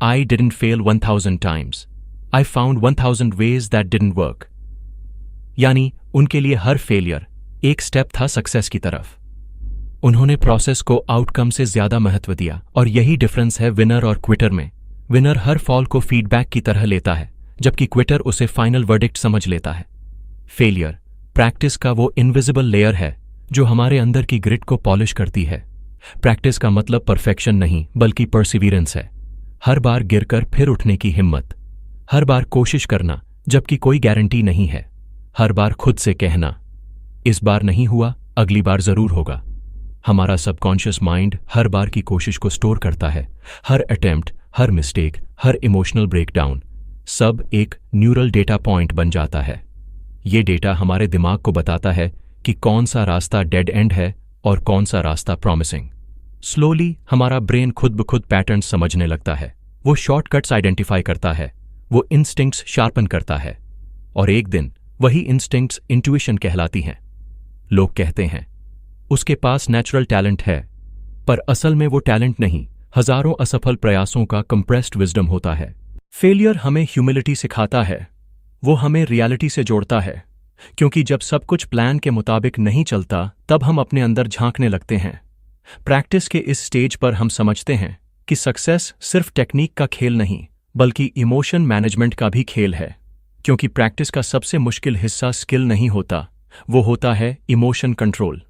I didn't fail 1,000 times, I found 1,000 ways that didn't work. यानी उनके लिए हर फेलियर एक स्टेप था सक्सेस की तरफ। उन्होंने प्रोसेस को आउटकम से ज्यादा महत्व दिया, और यही डिफरेंस है विनर और क्विटर में। विनर हर फॉल को फीडबैक की तरह लेता है, जबकि क्विटर उसे फाइनल वर्डिक्ट समझ लेता है। फेलियर प्रैक्टिस का वो इनविजिबल लेयर है जो हमारे अंदर की ग्रिट को पॉलिश करती है। प्रैक्टिस का मतलब परफेक्शन नहीं, बल्कि परसिवियरेंस है। हर बार गिरकर फिर उठने की हिम्मत, हर बार कोशिश करना जबकि कोई गारंटी नहीं है, हर बार खुद से कहना, इस बार नहीं हुआ, अगली बार जरूर होगा। हमारा सबकॉन्शियस माइंड हर बार की कोशिश को स्टोर करता है। हर अटेम्प्ट, हर मिस्टेक, हर इमोशनल ब्रेकडाउन, सब एक न्यूरल डेटा पॉइंट बन जाता है। ये डेटा हमारे दिमाग को बताता है कि कौन सा रास्ता डेड एंड है और कौन सा रास्ता प्रॉमिसिंग। स्लोली हमारा ब्रेन खुद ब खुद पैटर्न समझने लगता है। वो शॉर्टकट्स आइडेंटिफाई करता है, वो इंस्टिंक्ट्स शार्पन करता है, और एक दिन वही इंस्टिंक्ट्स इंट्यूइशन कहलाती हैं। लोग कहते हैं उसके पास नेचुरल टैलेंट है, पर असल में वो टैलेंट नहीं, हजारों असफल प्रयासों का कंप्रेस्ड विजडम होता है। फेलियर हमें ह्यूमिलिटी सिखाता है, वो हमें रियलिटी से जोड़ता है, क्योंकि जब सब कुछ प्लान के मुताबिक नहीं चलता तब हम अपने अंदर झांकने लगते हैं। प्रैक्टिस के इस स्टेज पर हम समझते हैं कि सक्सेस सिर्फ टेक्निक का खेल नहीं, बल्कि इमोशन मैनेजमेंट का भी खेल है, क्योंकि प्रैक्टिस का सबसे मुश्किल हिस्सा स्किल नहीं होता, वो होता है इमोशन कंट्रोल।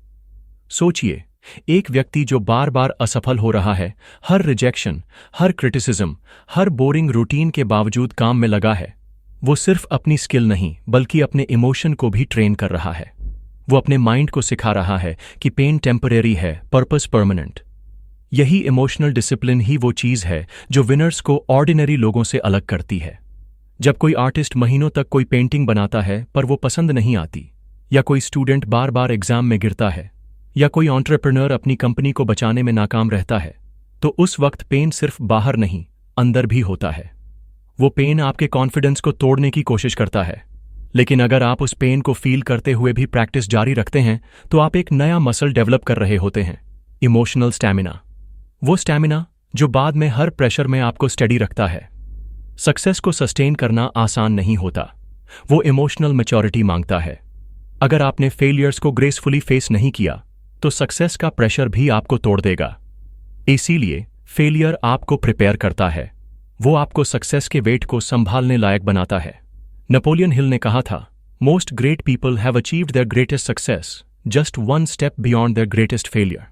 सोचिए, एक व्यक्ति जो बार बार असफल हो रहा है, हर रिजेक्शन, हर क्रिटिसिज्म, हर बोरिंग रूटीन के बावजूद काम में लगा है, वो सिर्फ अपनी स्किल नहीं बल्कि अपने इमोशन को भी ट्रेन कर रहा है। वो अपने माइंड को सिखा रहा है कि पेन टेम्परेरी है, पर्पस परमानेंट। यही इमोशनल डिसिप्लिन ही वो चीज है जो विनर्स को ऑर्डिनरी लोगों से अलग करती है। जब कोई आर्टिस्ट महीनों तक कोई पेंटिंग बनाता है पर वो पसंद नहीं आती, या कोई स्टूडेंट बार बार एग्जाम में गिरता है, या कोई एंटरप्रेन्योर अपनी कंपनी को बचाने में नाकाम रहता है, तो उस वक्त पेन सिर्फ बाहर नहीं, अंदर भी होता है। वो पेन आपके कॉन्फिडेंस को तोड़ने की कोशिश करता है, लेकिन अगर आप उस पेन को फील करते हुए भी प्रैक्टिस जारी रखते हैं तो आप एक नया मसल डेवलप कर रहे होते हैं, इमोशनल स्टैमिना। वो स्टैमिना जो बाद में हर प्रेशर में आपको स्टेडी रखता है। सक्सेस को सस्टेन करना आसान नहीं होता, वो इमोशनल मैच्योरिटी मांगता है। अगर आपने फेलियर्स को ग्रेसफुली फेस नहीं किया तो सक्सेस का प्रेशर भी आपको तोड़ देगा। इसीलिए फेलियर आपको प्रिपेयर करता है, वो आपको सक्सेस के वेट को संभालने लायक बनाता है। नेपोलियन हिल ने कहा था, most great people have achieved their greatest success just one step beyond their greatest failure.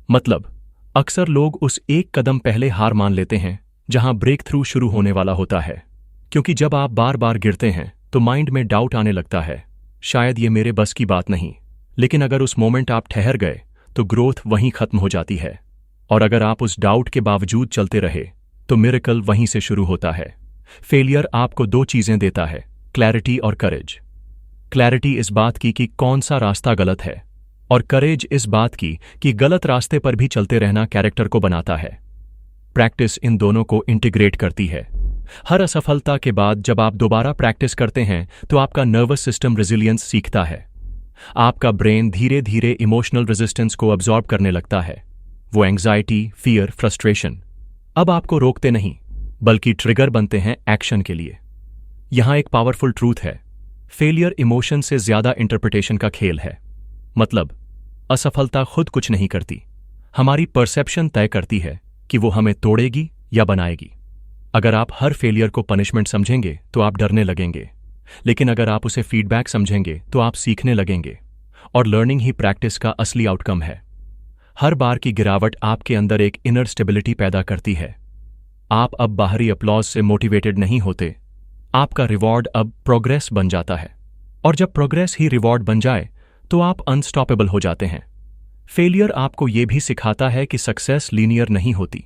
मतलब, अक्सर लोग उस एक कदम पहले हार मान लेते हैं जहां ब्रेक थ्रू शुरू होने वाला होता है, क्योंकि जब आप बार बार गिरते हैं तो माइंड में डाउट आने लगता है, शायद ये मेरे बस की बात नहीं। लेकिन अगर उस मोमेंट आप ठहर गए तो ग्रोथ वहीं खत्म हो जाती है, और अगर आप उस डाउट के बावजूद चलते रहे तो मिरेकल वहीं से शुरू होता है। फेलियर आपको दो चीजें देता है, क्लैरिटी और करेज। क्लैरिटी इस बात की कि कौन सा रास्ता गलत है, और करेज इस बात की कि गलत रास्ते पर भी चलते रहना कैरेक्टर को बनाता है। प्रैक्टिस इन दोनों को इंटीग्रेट करती है। हर असफलता के बाद जब आप दोबारा प्रैक्टिस करते हैं तो आपका नर्वस सिस्टम रेजिलियंस सीखता है। आपका ब्रेन धीरे धीरे इमोशनल रेजिस्टेंस को अब्सॉर्ब करने लगता है। वो एंग्जाइटी, फियर, फ्रस्ट्रेशन अब आपको रोकते नहीं बल्कि ट्रिगर बनते हैं एक्शन के लिए। यहां एक पावरफुल ट्रूथ है, फेलियर इमोशन से ज्यादा इंटरप्रिटेशन का खेल है। मतलब असफलता खुद कुछ नहीं करती, हमारी परसेप्शन तय करती है कि वो हमें तोड़ेगी या बनाएगी। अगर आप हर फेलियर को पनिशमेंट समझेंगे तो आप डरने लगेंगे, लेकिन अगर आप उसे फीडबैक समझेंगे तो आप सीखने लगेंगे। और लर्निंग ही प्रैक्टिस का असली आउटकम है। हर बार की गिरावट आपके अंदर एक इनर स्टेबिलिटी पैदा करती है। आप अब बाहरी अपलॉज से मोटिवेटेड नहीं होते, आपका रिवॉर्ड अब प्रोग्रेस बन जाता है। और जब प्रोग्रेस ही रिवॉर्ड बन जाए तो आप अनस्टॉपेबल हो जाते हैं। फेलियर आपको यह भी सिखाता है कि सक्सेस लीनियर नहीं होती,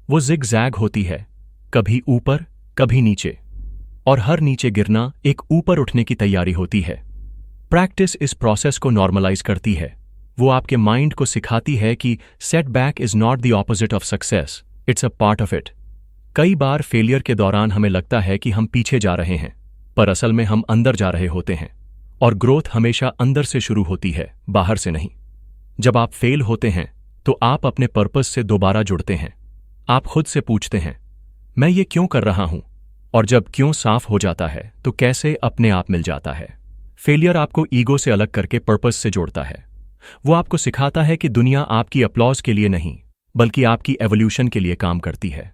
वो जिग-जैग होती है, कभी ऊपर कभी नीचे, और हर नीचे गिरना एक ऊपर उठने की तैयारी होती है। प्रैक्टिस इस प्रोसेस को नॉर्मलाइज करती है। वो आपके माइंड को सिखाती है कि setback is not the opposite of success, it's a part of it. कई बार फेलियर के दौरान हमें लगता है कि हम पीछे जा रहे हैं, पर असल में हम अंदर जा रहे होते हैं। और ग्रोथ हमेशा अंदर से शुरू होती है, बाहर से नहीं। जब आप फेल होते हैं तो आप अपने पर्पस से दोबारा जुड़ते हैं। आप खुद से पूछते हैं, मैं ये क्यों कर रहा हूं? और जब क्यों साफ हो जाता है तो कैसे अपने आप मिल जाता है। फेलियर आपको ईगो से अलग करके पर्पस से जोड़ता है। वो आपको सिखाता है कि दुनिया आपकी अपलॉज के लिए नहीं बल्कि आपकी एवोल्यूशन के लिए काम करती है।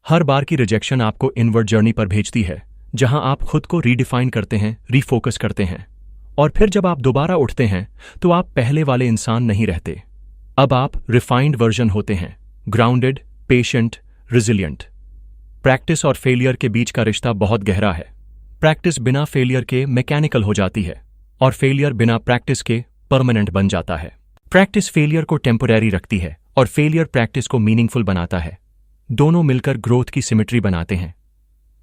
हर बार की रिजेक्शन आपको इनवर्ड जर्नी पर भेजती है, जहां आप खुद को रीडिफाइन करते हैं, रीफोकस करते हैं। और फिर जब आप दोबारा उठते हैं तो आप पहले वाले इंसान नहीं रहते। अब आप रिफाइंड वर्जन होते हैं, ग्राउंडेड, पेशेंट, रिजिलियंट। प्रैक्टिस और फेलियर के बीच का रिश्ता बहुत गहरा है। प्रैक्टिस बिना फेलियर के मैकेनिकल हो जाती है और फेलियर बिना प्रैक्टिस के परमानेंट बन जाता है। प्रैक्टिस फेलियर को टेम्पोररी रखती है और फेलियर प्रैक्टिस को मीनिंगफुल बनाता है। दोनों मिलकर ग्रोथ की सिमेट्री बनाते हैं।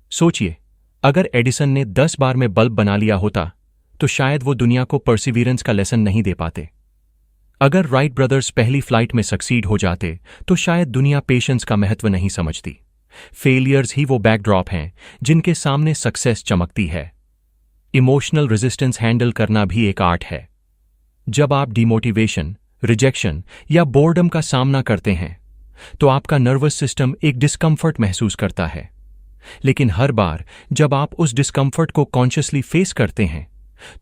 सोचिए, अगर एडिसन ने 10 बार में बल्ब बना लिया होता तो शायद वो दुनिया को परसिवियरेंस का लेसन नहीं दे पाते। अगर राइट ब्रदर्स पहली फ्लाइट में सक्सीड हो जाते तो शायद दुनिया पेशेंस का महत्व नहीं समझती। फेलियर्स ही वो बैकड्रॉप हैं जिनके सामने सक्सेस चमकती है। इमोशनल रेजिस्टेंस हैंडल करना भी एक आर्ट है। जब आप डिमोटिवेशन, रिजेक्शन या बोर्डम का सामना करते हैं तो आपका नर्वस सिस्टम एक डिस्कम्फर्ट महसूस करता है। लेकिन हर बार जब आप उस डिस्कम्फर्ट को कॉन्शियसली फेस करते हैं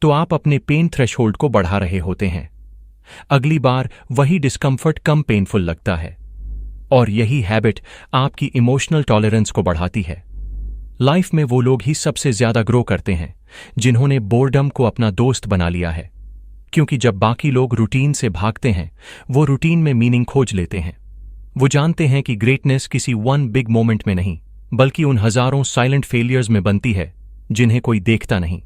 तो आप अपने पेन थ्रेशोल्ड को बढ़ा रहे होते हैं। अगली बार वही डिस्कम्फर्ट कम पेनफुल लगता है और यही हैबिट आपकी इमोशनल टॉलरेंस को बढ़ाती है। लाइफ में वो लोग ही सबसे ज्यादा ग्रो करते हैं जिन्होंने बोर्डम को अपना दोस्त बना लिया है, क्योंकि जब बाकी लोग रूटीन से भागते हैं वो रूटीन में मीनिंग खोज लेते हैं। वो जानते हैं कि ग्रेटनेस किसी वन बिग मोमेंट में नहीं बल्कि उन हजारों साइलेंट फेलियर्स में बनती है जिन्हें कोई देखता नहीं।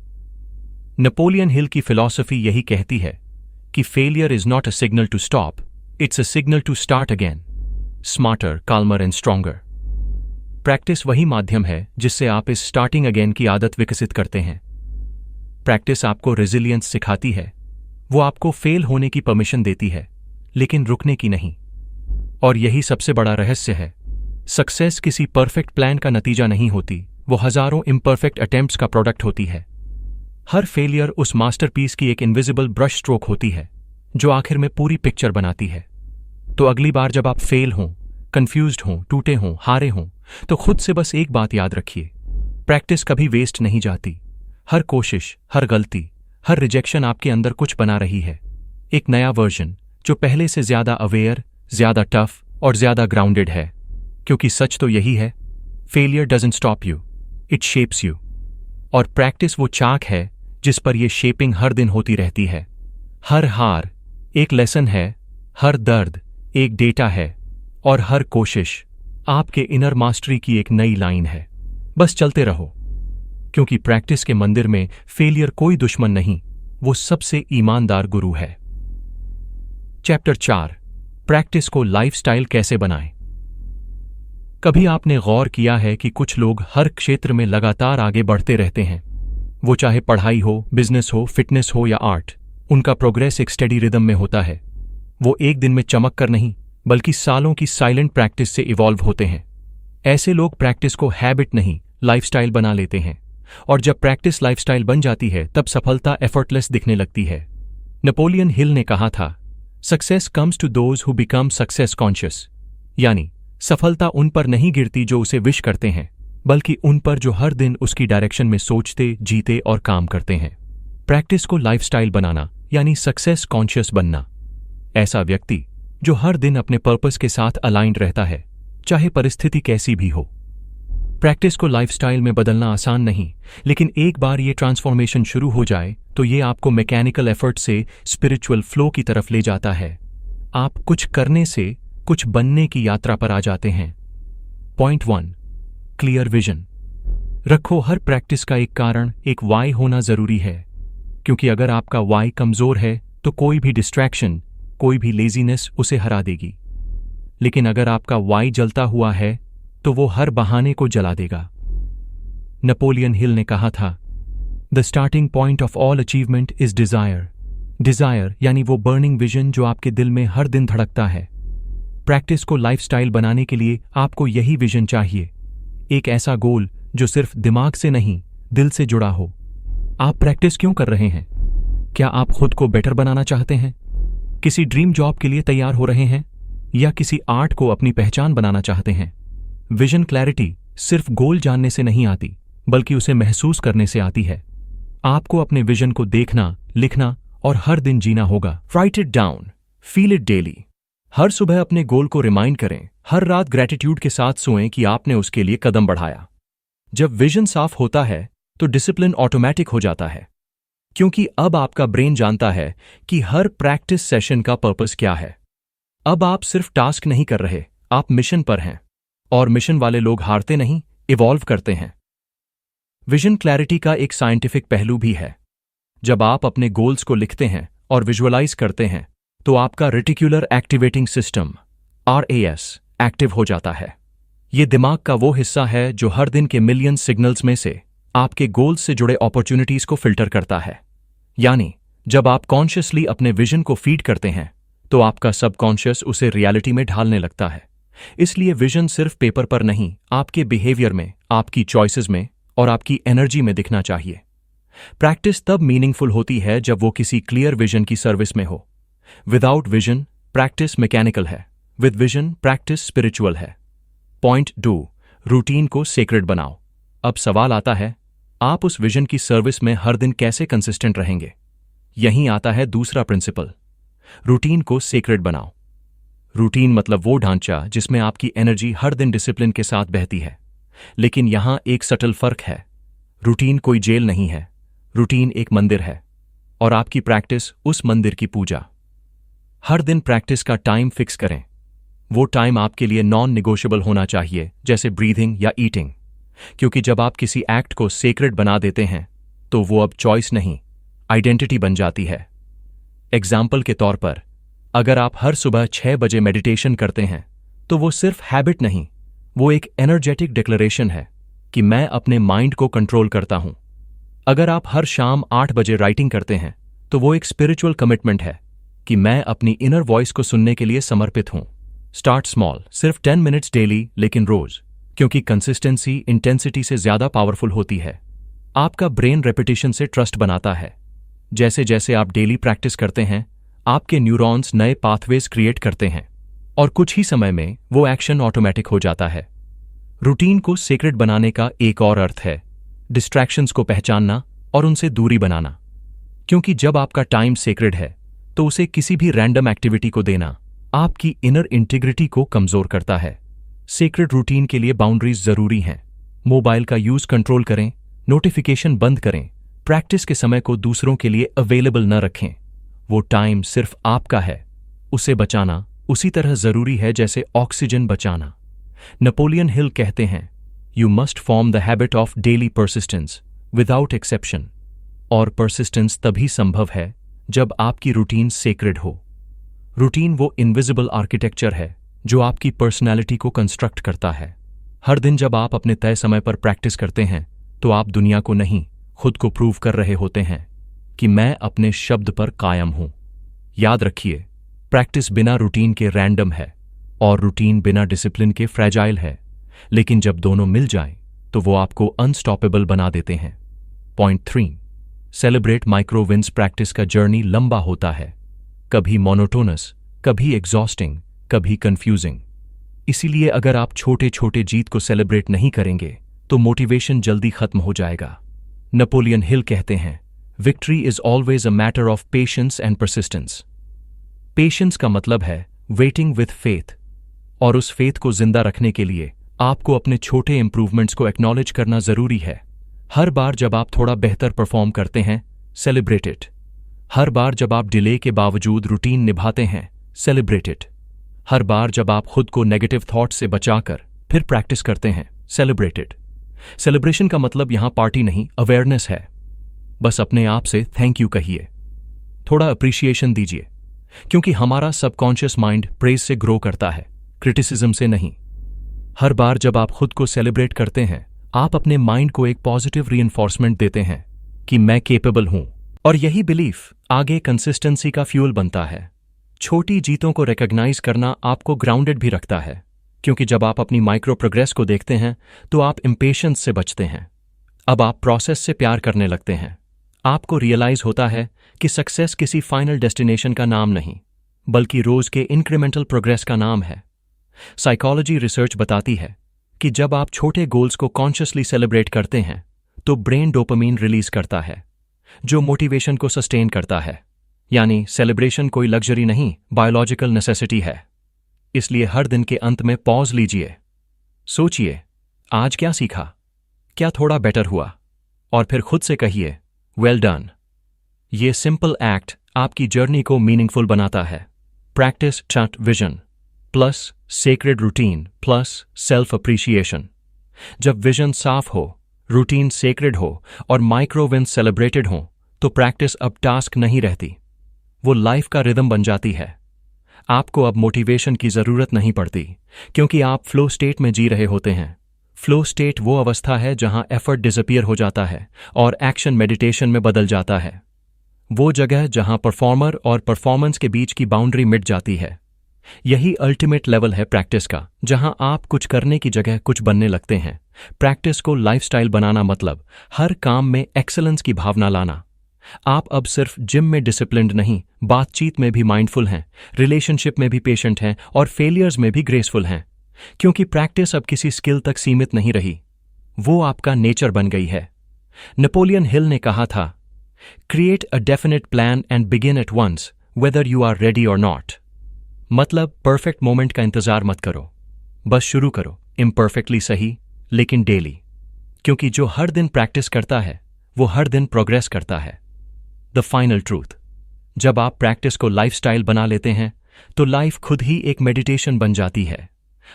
नेपोलियन हिल की फिलॉसफी यही कहती है कि failure is not a signal to stop, it's a signal to start again, smarter, calmer and stronger. Practice वही माध्यम है जिससे आप इस स्टार्टिंग अगेन की आदत विकसित करते हैं। प्रैक्टिस आपको रेजिलियंस सिखाती है। वो आपको फेल होने की परमिशन देती है, लेकिन रुकने की नहीं। और यही सबसे बड़ा रहस्य है। सक्सेस किसी परफेक्ट प्लान का नतीजा नहीं होती, वो हजारों इम्परफेक्ट अटेम्प्ट्स का प्रोडक्ट होती है। हर फेलियर उस मास्टरपीस की एक इनविजिबल ब्रश स्ट्रोक होती है जो आखिर में पूरी पिक्चर बनाती है। तो अगली बार जब आप फेल हों, कंफ्यूज्ड हों, टूटे हों, हारे हों, तो खुद से बस एक बात याद रखिए, प्रैक्टिस कभी वेस्ट नहीं जाती। हर कोशिश, हर गलती, हर रिजेक्शन आपके अंदर कुछ बना रही है। एक नया वर्जन जो पहले से ज्यादा अवेयर, ज्यादा टफ और ज्यादा ग्राउंडेड है। क्योंकि सच तो यही है, failure doesn't stop you, it shapes you. और प्रैक्टिस वो चाक है जिस पर यह शेपिंग हर दिन होती रहती है। हर हार एक लेसन है, हर दर्द एक डेटा है, और हर कोशिश आपके इनर मास्टरी की एक नई लाइन है। बस चलते रहो, क्योंकि प्रैक्टिस के मंदिर में फेलियर कोई दुश्मन नहीं, वो सबसे ईमानदार गुरु है। चैप्टर 4, प्रैक्टिस को लाइफस्टाइल कैसे बनाएं। कभी आपने गौर किया है कि कुछ लोग हर क्षेत्र में लगातार आगे बढ़ते रहते हैं, वो चाहे पढ़ाई हो, बिजनेस हो, फिटनेस हो या आर्ट, उनका प्रोग्रेस एक स्टेडी रिदम में होता है। वो एक दिन में चमक कर नहीं बल्कि सालों की साइलेंट प्रैक्टिस से इवॉल्व होते हैं। ऐसे लोग प्रैक्टिस को हैबिट नहीं, लाइफस्टाइल बना लेते हैं, और जब प्रैक्टिस लाइफस्टाइल बन जाती है तब सफलता एफर्टलेस दिखने लगती है। नेपोलियन हिल ने कहा था, success comes to those who become success conscious, यानी सफलता उन पर नहीं गिरती जो उसे विश करते हैं, बल्कि उन पर जो हर दिन उसकी डायरेक्शन में सोचते, जीते और काम करते हैं। प्रैक्टिस को लाइफस्टाइल बनाना यानी सक्सेस कॉन्शियस बनना। ऐसा व्यक्ति जो हर दिन अपने पर्पस के साथ अलाइंड रहता है, चाहे परिस्थिति कैसी भी हो। प्रैक्टिस को लाइफस्टाइल में बदलना आसान नहीं, लेकिन एक बार ये ट्रांसफॉर्मेशन शुरू हो जाए तो ये आपको मैकेनिकल एफर्ट से स्पिरिचुअल फ्लो की तरफ ले जाता है। आप कुछ करने से कुछ बनने की यात्रा पर आ जाते हैं। Point 1, clear vision. रखो, हर प्रैक्टिस का एक कारण, एक वाई होना जरूरी है, क्योंकि अगर आपका वाई कमजोर है तो कोई भी डिस्ट्रैक्शन, कोई भी लेजीनेस उसे हरा देगी। लेकिन अगर आपका वाई जलता हुआ है तो वो हर बहाने को जला देगा। नेपोलियन हिल ने कहा था, the starting point of all achievement is desire. Desire यानी वो बर्निंग विजन जो आपके दिल में हर दिन धड़कता है। प्रैक्टिस को लाइफस्टाइल बनाने के लिए आपको यही विजन चाहिए, एक ऐसा गोल जो सिर्फ दिमाग से नहीं, दिल से जुड़ा हो। आप प्रैक्टिस क्यों कर रहे हैं? क्या आप खुद को बेटर बनाना चाहते हैं? किसी ड्रीम जॉब के लिए तैयार हो रहे हैं, या किसी आर्ट को अपनी पहचान बनाना चाहते हैं? विजन क्लैरिटी सिर्फ गोल जानने से नहीं आती, बल्कि उसे महसूस करने से आती है। आपको अपने विजन को देखना, लिखना और हर दिन जीना होगा। Write it down, feel it daily. हर सुबह अपने गोल को रिमाइंड करें, हर रात ग्रैटिट्यूड के साथ सोएं कि आपने उसके लिए कदम बढ़ाया। जब विजन साफ होता है तो डिसिप्लिन ऑटोमेटिक हो जाता है, क्योंकि अब आपका ब्रेन जानता है कि हर प्रैक्टिस सेशन का पर्पस क्या है। अब आप सिर्फ टास्क नहीं कर रहे, आप मिशन पर हैं, और मिशन वाले लोग हारते नहीं, इवॉल्व करते हैं। विजन क्लैरिटी का एक साइंटिफिक पहलू भी है। जब आप अपने गोल्स को लिखते हैं और विजुअलाइज करते हैं तो आपका reticular activating system RAS active हो जाता है। ये दिमाग का वो हिस्सा है जो हर दिन के मिलियन सिग्नल्स में से आपके गोल्स से जुड़े अपॉर्चुनिटीज को फिल्टर करता है। यानी जब आप कॉन्शियसली अपने विजन को फीड करते हैं तो आपका सबकॉन्शियस उसे रियलिटी में ढालने लगता है। इसलिए विजन सिर्फ पेपर पर नहीं, आपके बिहेवियर में, आपकी चॉइसेस में और आपकी एनर्जी में दिखना चाहिए। प्रैक्टिस तब मीनिंगफुल होती है जब वो किसी क्लियर विजन की सर्विस में हो। विदाउट विजन प्रैक्टिस मैकेनिकल है, विद विजन प्रैक्टिस स्पिरिचुअल है। पॉइंट 2, रूटीन को सेक्रेड बनाओ। अब सवाल आता है, आप उस विजन की सर्विस में हर दिन कैसे कंसिस्टेंट रहेंगे? यहीं आता है दूसरा प्रिंसिपल, रूटीन को सेक्रेड बनाओ। रूटीन मतलब वो ढांचा जिसमें आपकी एनर्जी हर दिन डिसिप्लिन के साथ बहती है। लेकिन यहां एक सटल फर्क है। रूटीन कोई जेल नहीं है, रूटीन एक मंदिर है, और आपकी प्रैक्टिस उस मंदिर की पूजा। हर दिन प्रैक्टिस का टाइम फिक्स करें। वो टाइम आपके लिए नॉन निगोशिएबल होना चाहिए, जैसे ब्रीथिंग या ईटिंग, क्योंकि जब आप किसी एक्ट को सेक्रेड बना देते हैं तो वो अब चॉइस नहीं, आइडेंटिटी बन जाती है। एग्जाम्पल के तौर पर, अगर आप हर सुबह 6 बजे मेडिटेशन करते हैं तो वो सिर्फ हैबिट नहीं, वो एक एनर्जेटिक डिक्लेरेशन है कि मैं अपने माइंड को कंट्रोल करता हूं। अगर आप हर शाम 8 बजे राइटिंग करते हैं तो वो एक स्पिरिचुअल कमिटमेंट है कि मैं अपनी इनर वॉइस को सुनने के लिए समर्पित हूं। स्टार्ट स्मॉल, सिर्फ 10 मिनट्स डेली, लेकिन रोज, क्योंकि कंसिस्टेंसी इंटेंसिटी से ज्यादा पावरफुल होती है। आपका ब्रेन रेपिटेशन से ट्रस्ट बनाता है। जैसे जैसे आप डेली प्रैक्टिस करते हैं, आपके न्यूरॉन्स नए पाथवेज क्रिएट करते हैं, और कुछ ही समय में वो एक्शन ऑटोमेटिक हो जाता है। रूटीन को सेक्रेड बनाने का एक और अर्थ है डिस्ट्रैक्शंस को पहचानना और उनसे दूरी बनाना। क्योंकि जब आपका टाइम सेक्रेड है तो उसे किसी भी रैंडम एक्टिविटी को देना आपकी इनर इंटीग्रिटी को कमजोर करता है। सेक्रेड रूटीन के लिए बाउंड्रीज जरूरी हैं। मोबाइल का यूज कंट्रोल करें, नोटिफिकेशन बंद करें, प्रैक्टिस के समय को दूसरों के लिए अवेलेबल न रखें। वो टाइम सिर्फ आपका है, उसे बचाना उसी तरह जरूरी है जैसे ऑक्सीजन बचाना। नेपोलियन हिल कहते हैं, you must form the habit of daily persistence without exception. और परसिस्टेंस तभी संभव है जब आपकी रूटीन सेक्रेड हो। रूटीन वो इनविजिबल आर्किटेक्चर है जो आपकी पर्सनैलिटी को कंस्ट्रक्ट करता है। हर दिन जब आप अपने तय समय पर प्रैक्टिस करते हैं तो आप दुनिया को नहीं, खुद को प्रूव कर रहे होते हैं कि मैं अपने शब्द पर कायम हूं। याद रखिए, प्रैक्टिस बिना रूटीन के रैंडम है, और रूटीन बिना डिसिप्लिन के फ्रैजाइल है, लेकिन जब दोनों मिल जाएं तो वो आपको अनस्टॉपेबल बना देते हैं। Point 3, celebrate micro wins. Practice का जर्नी लंबा होता है, कभी मोनोटोनस, कभी एग्जॉस्टिंग, कभी कंफ्यूजिंग। इसीलिए अगर आप छोटे छोटे जीत को सेलिब्रेट नहीं करेंगे तो मोटिवेशन जल्दी खत्म हो जाएगा। नेपोलियन हिल कहते हैं, victory is always a matter of patience and persistence. Patience का मतलब है वेटिंग विथ फेथ, और उस फेथ को जिंदा रखने के लिए आपको अपने छोटे इंप्रूवमेंट्स को एक्नॉलेज करना जरूरी है। हर बार जब आप थोड़ा बेहतर परफॉर्म करते हैं, सेलिब्रेट इट। हर बार जब आप डिले के बावजूद रूटीन निभाते हैं, सेलिब्रेट इट। हर बार जब आप खुद को नेगेटिव थॉट से बचाकर फिर प्रैक्टिस करते हैं, सेलिब्रेट इट। सेलिब्रेशन का मतलब यहां पार्टी नहीं, अवेयरनेस है। बस अपने आप से थैंक यू कहिए, थोड़ा अप्रिशिएशन दीजिए, क्योंकि हमारा सबकॉन्शियस माइंड प्रेज से ग्रो करता है, क्रिटिसिज्म से नहीं। हर बार जब आप खुद को सेलिब्रेट करते हैं, आप अपने माइंड को एक पॉजिटिव रीइंफोर्समेंट देते हैं कि मैं केपेबल हूं, और यही बिलीफ आगे कंसिस्टेंसी का फ्यूल बनता है। छोटी जीतों को रिकॉग्नाइज करना आपको ग्राउंडेड भी रखता है, क्योंकि जब आप अपनी माइक्रो प्रोग्रेस को देखते हैं तो आप इम्पेशंस से बचते हैं। अब आप प्रोसेस से प्यार करने लगते हैं। आपको रियलाइज होता है कि सक्सेस किसी फाइनल डेस्टिनेशन का नाम नहीं, बल्कि रोज के इंक्रीमेंटल प्रोग्रेस का नाम है। साइकोलॉजी रिसर्च बताती है कि जब आप छोटे गोल्स को कॉन्शियसली सेलिब्रेट करते हैं तो ब्रेन डोपामीन रिलीज करता है, जो मोटिवेशन को सस्टेन करता है। यानी सेलिब्रेशन कोई लग्जरी नहीं, बायोलॉजिकल नेसेसिटी है। इसलिए हर दिन के अंत में पॉज लीजिए, सोचिए आज क्या सीखा, क्या थोड़ा बेटर हुआ, और फिर खुद से कहिए वेल डन। ये सिंपल एक्ट आपकी जर्नी को मीनिंगफुल बनाता है। प्रैक्टिस चट vision plus sacred routine plus self appreciation. जब विजन साफ हो, रूटीन सेक्रेड हो और माइक्रो विन्स सेलिब्रेटेड हो तो प्रैक्टिस अब टास्क नहीं रहती, वो लाइफ का रिदम बन जाती है। आपको अब मोटिवेशन की जरूरत नहीं पड़ती, क्योंकि आप फ्लो स्टेट में जी रहे होते हैं। फ्लो स्टेट वो अवस्था है जहां एफर्ट डिसअपीयर हो जाता है और एक्शन मेडिटेशन में बदल जाता है। वो जगह जहां परफॉर्मर और परफॉर्मेंस के बीच की बाउंड्री मिट जाती है। यही अल्टीमेट लेवल है प्रैक्टिस का, जहां आप कुछ करने की जगह कुछ बनने लगते हैं। प्रैक्टिस को लाइफस्टाइल बनाना मतलब हर काम में एक्सेलेंस की भावना लाना। आप अब सिर्फ जिम में डिसिप्लिन्ड नहीं, बातचीत में भी माइंडफुल हैं, रिलेशनशिप में भी पेशेंट हैं और फेलियर्स में भी ग्रेसफुल हैं। क्योंकि प्रैक्टिस अब किसी स्किल तक सीमित नहीं रही, वो आपका नेचर बन गई है। नेपोलियन हिल ने कहा था, create a definite plan and begin at once whether you are ready or not. मतलब परफेक्ट मोमेंट का इंतजार मत करो, बस शुरू करो, इम्परफेक्टली सही लेकिन डेली। क्योंकि जो हर दिन प्रैक्टिस करता है वो हर दिन प्रोग्रेस करता है। द फाइनल ट्रूथ, जब आप प्रैक्टिस को लाइफस्टाइल बना लेते हैं तो लाइफ खुद ही एक मेडिटेशन बन जाती है।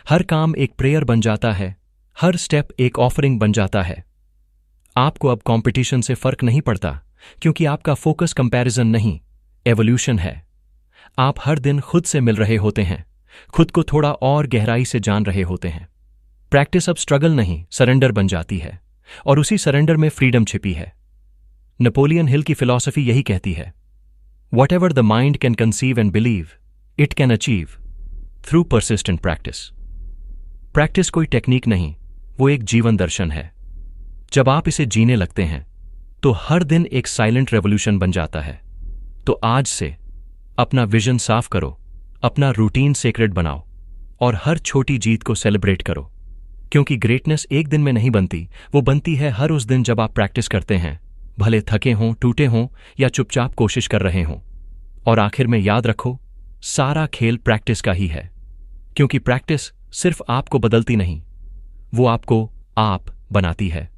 हर काम एक प्रेयर बन जाता है, हर स्टेप एक ऑफरिंग बन जाता है। आपको अब कंपटीशन से फर्क नहीं पड़ता, क्योंकि आपका फोकस कंपैरिजन नहीं, एवोल्यूशन है। आप हर दिन खुद से मिल रहे होते हैं, खुद को थोड़ा और गहराई से जान रहे होते हैं। प्रैक्टिस अब स्ट्रगल नहीं, सरेंडर बन जाती है, और उसी सरेंडर में फ्रीडम छिपी है। नेपोलियन हिल की फिलॉसफी यही कहती है, whatever the mind can conceive and believe, it can achieve through persistent practice. Practice कोई टेक्निक नहीं, वो एक जीवन दर्शन है। जब आप इसे जीने लगते हैं तो हर दिन एक साइलेंट रेवोल्यूशन बन जाता है। तो आज से अपना विजन साफ करो, अपना रूटीन सेक्रेट बनाओ और हर छोटी जीत को सेलिब्रेट करो। क्योंकि ग्रेटनेस एक दिन में नहीं बनती, वो बनती है हर उस दिन जब आप प्रैक्टिस करते हैं, भले थके हों, टूटे हों या चुपचाप कोशिश कर रहे हों। और आखिर में याद रखो, सारा खेल प्रैक्टिस का ही है। क्योंकि प्रैक्टिस सिर्फ आपको बदलती नहीं, वो आपको आप बनाती है।